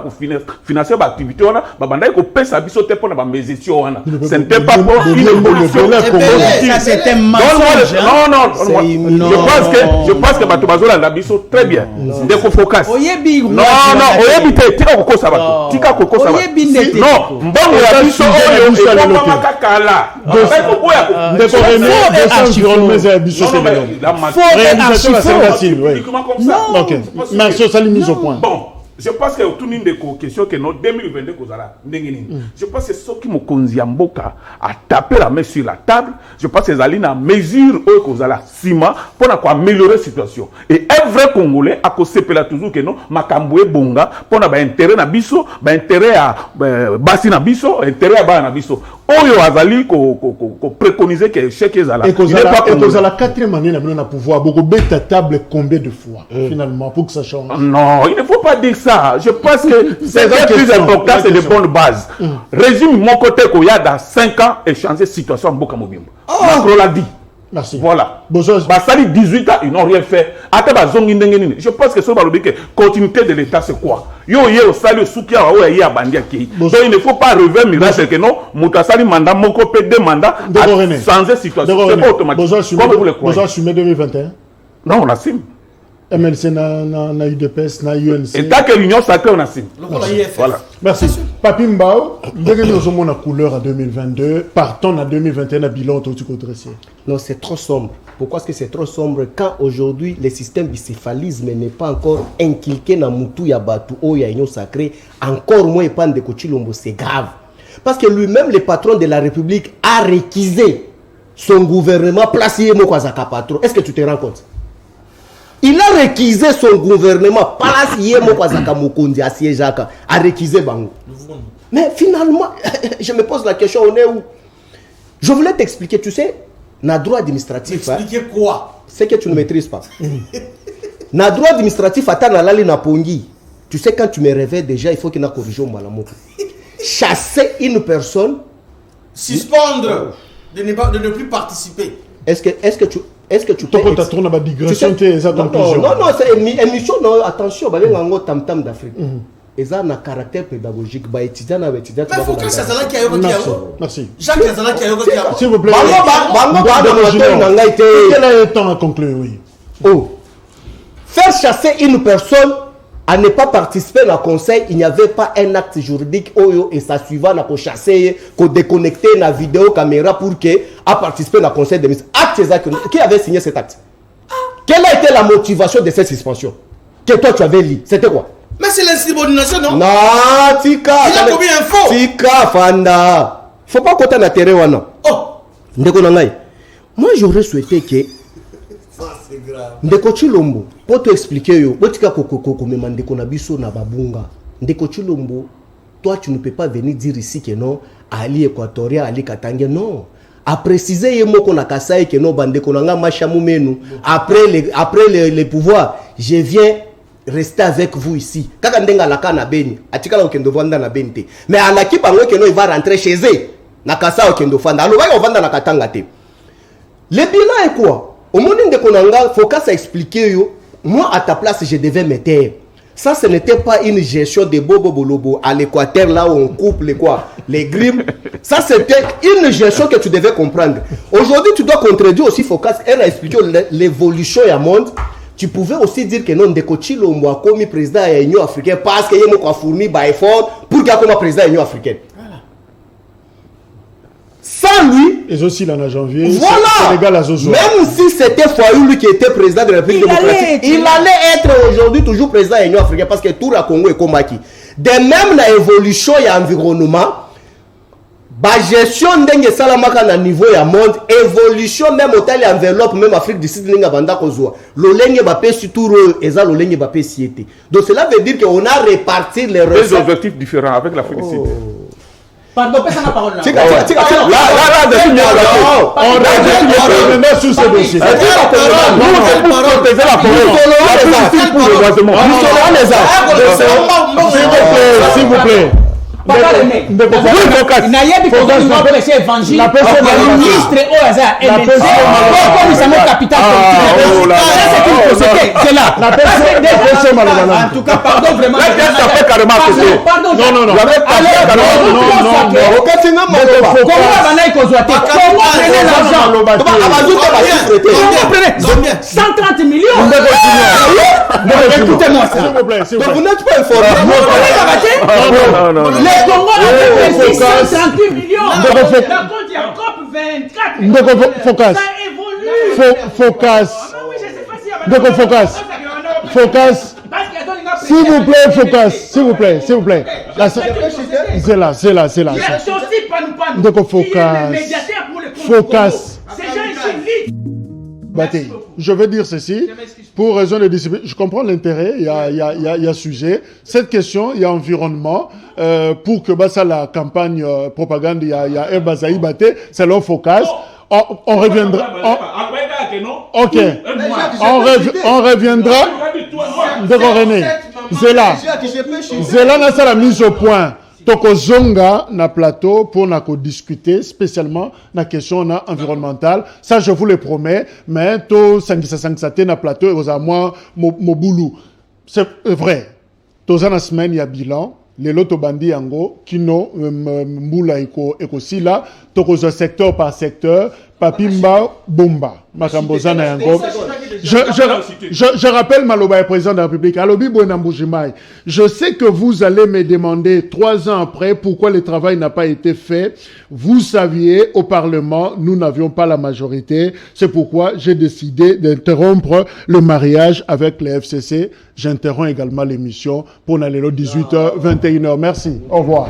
financer l'activité wana babanda ko pesa biso te pour na gestion wana. Ce n'était pas pour une évolution. Ça c'était mensonge. Non. Je pense que bato bazola na biso très bien. Ndeko focus. Oyebi. Non, oyebi te tika kokosa bato. Tika kokosa bato. Non, mbongo ya biso oyo ekoma makakala. Ndeko René, environnement ya biso c'est non. OK. Merci Salim. Bon, je pense que tout le monde est question que notre 2022 je pense que ce qui me conduit à taper la main sur la table, je pense que c'est une mesure où ciment pour améliorer la situation. Et un vrai Congolais a toujours que non, Makamboué Bonga pour intérêt na biso, intérêt à Bassi na biso, intérêt à Ba na biso. Oyo azali ko préconiser que chèque ezala. Et que la quatrième année na pouvoir beaucoup bête table combien de fois finalement pour que ça change. Non, il ne faut pas dire ça. Je pense que c'est le plus important, c'est de bonnes bases. Régime mon côté qu'il y a dans 5 ans et changer la situation en Boka Mobimbo. Macron l'a dit. Merci. Voilà. Basali 18 ans, ils n'ont rien fait. Je pense que la continuité de l'État, c'est quoi? Donc il ne faut pas rêver miracle que non, Moutasali mandat, Moko P2 mandat, changer la situation. C'est pas automatique. Comment vous le croyez? Vous assumez 2021? Non, on assume. MLC na UDPS, na UNC. Et tant que l'Union sacrée, on assume. Voilà. Merci. Papi Mbao, dès que nous avons la couleur en 2022, partons en 2021 à bilan tout dressé. Non, c'est trop sombre. Pourquoi est-ce que c'est trop sombre quand aujourd'hui le système bicéphalisme n'est pas encore inculqué dans Moutou Yabatu ou Union sacrée, encore moins pas de Kochilombo, c'est grave. Parce que lui-même, le patron de la République, a réquisé son gouvernement placé Mokwazaka patron. Est-ce que tu te rends compte? Il a réquisé son gouvernement, placé Mokwazaka Mokondi à Siejaka, a réquisé Bango. Mais finalement, je me pose la question, on est où? Je voulais t'expliquer, tu sais, na droit administratif. Expliquer quoi? C'est que tu ne maîtrises pas. Na droit administratif, attends, na lali na pongi. Tu sais, quand tu me réveilles déjà, il faut qu'il y ait une corrigeon malamoto. Chasser une personne suspendre, de ne plus participer. Est-ce que tu Tant qu'on tourne à la digression, tu es conclusion. Non, c'est une émission, non, attention, il y a un tam-tam d'Afrique. Et ça a un caractère pédagogique. Mais il faut que ça soit là qui a eu Merci. Jacques Kazala qui a eu S'il vous plaît. Quel est le temps à conclure, oui. Oh. Faire chasser une personne à ne pas participer au conseil, il n'y avait pas un acte juridique et ça suivant à chasser, à déconnecter la vidéo caméra pour que à participer au conseil de ministres. Qui avait signé cet acte? Quelle a été la motivation de cette suspension que toi tu avais lu? C'était quoi? Mais c'est l'insubordination, non? Non, Tika. Il a combien d'infos? Tika, Fanda. Faut pas compter la terre, non? Oh! Moi, j'aurais souhaité que. C'est grave. Ndeko Chilombo, pour te expliquer, botika koko mema ndeko na biso na babunga. Ndeko Chilombo, toi tu ne peux pas venir dire ici que non, Ali Équatorien, Ali Katanga, non. A préciser yemoko na Kasai que non, bandeko nanga machamu menu. Après les pouvoirs, je viens rester avec vous ici. Kaka ndenga laka na beni, atika la okendo vanda na bente. Mais à l'équipe angwe que non, il va rentrer chez eux. Na Kasai okendo vanda. Alors va vanda na Katanga te. Le bilan est quoi? Au moment où il faut qu'à s'expliquer, moi à ta place je devais me taire. Ça ce n'était pas une gestion de Bobo Bolobo à l'Équateur là où on coupe les grimes. Ça c'était une gestion que tu devais comprendre. Aujourd'hui tu dois contredire aussi Focas. Elle a expliqué l'évolution du monde. Tu pouvais aussi dire que non, Ndeko Chilombo a commis président de l'Union africaine parce qu'il a fourni par effort pour qu'il soit président de l'Union africaine. Sans lui, et aussi l'an janvier, voilà. Même si c'était Foyou lui qui était président de la République démocratique, il allait être aujourd'hui toujours président de l'Union africaine parce que tout le Congo est combattu. De même la évolution et l'environnement, la gestion d'un salamaka na niveau ya monde, évolution même au tel enveloppe même Afrique du Sud n'enga banda kozwa. L'olenge bapé surtout eza l'olenge bapé siete. Donc cela veut dire qu'on a réparti les recettes. Des objectifs différents avec l'Afrique du Sud. Pardon, personne n'a parole là. On revient sur ce dossier. S'il vous plaît. En tout cas, pardon vraiment. Non. Comment 130 millions. Écoutez-moi ça. Donc vous n'êtes pas informé. Non. Les Congolais ont investi 138 millions. La compte il y a encore 24. Focas. Ça évolue. Focas. S'il vous plaît. C'est là. Donc Focas. Je veux dire ceci, pour raison de discipline, je comprends l'intérêt, il y a sujet. Cette question, il y a environnement, pour que ça, la campagne propagande, il y a Herbazaï Baté, c'est leur Focas. On reviendra. Ok. On reviendra. D'accord, René. Zéla n'a pas la mise au point. Tokozonga na plateau pour discuter spécialement la question environnementale. Ça, je vous le promets. Mais to sangisate na plateau et aux moi moboulou. C'est vrai. Toza na semaine il y a bilan. Les loto bandi yango kino mbula eko sila. Tokozo secteur par secteur. Papimba bomba. Makambozana yango. Je rappelle Maloba est président de la République. Alobi Bouenamboujimaï. Je sais que vous allez me demander 3 ans après pourquoi le travail n'a pas été fait. Vous saviez, au Parlement, nous n'avions pas la majorité. C'est pourquoi j'ai décidé d'interrompre le mariage avec les FCC. J'interromps également l'émission pour aller au 18h, 21h. Merci. Au revoir.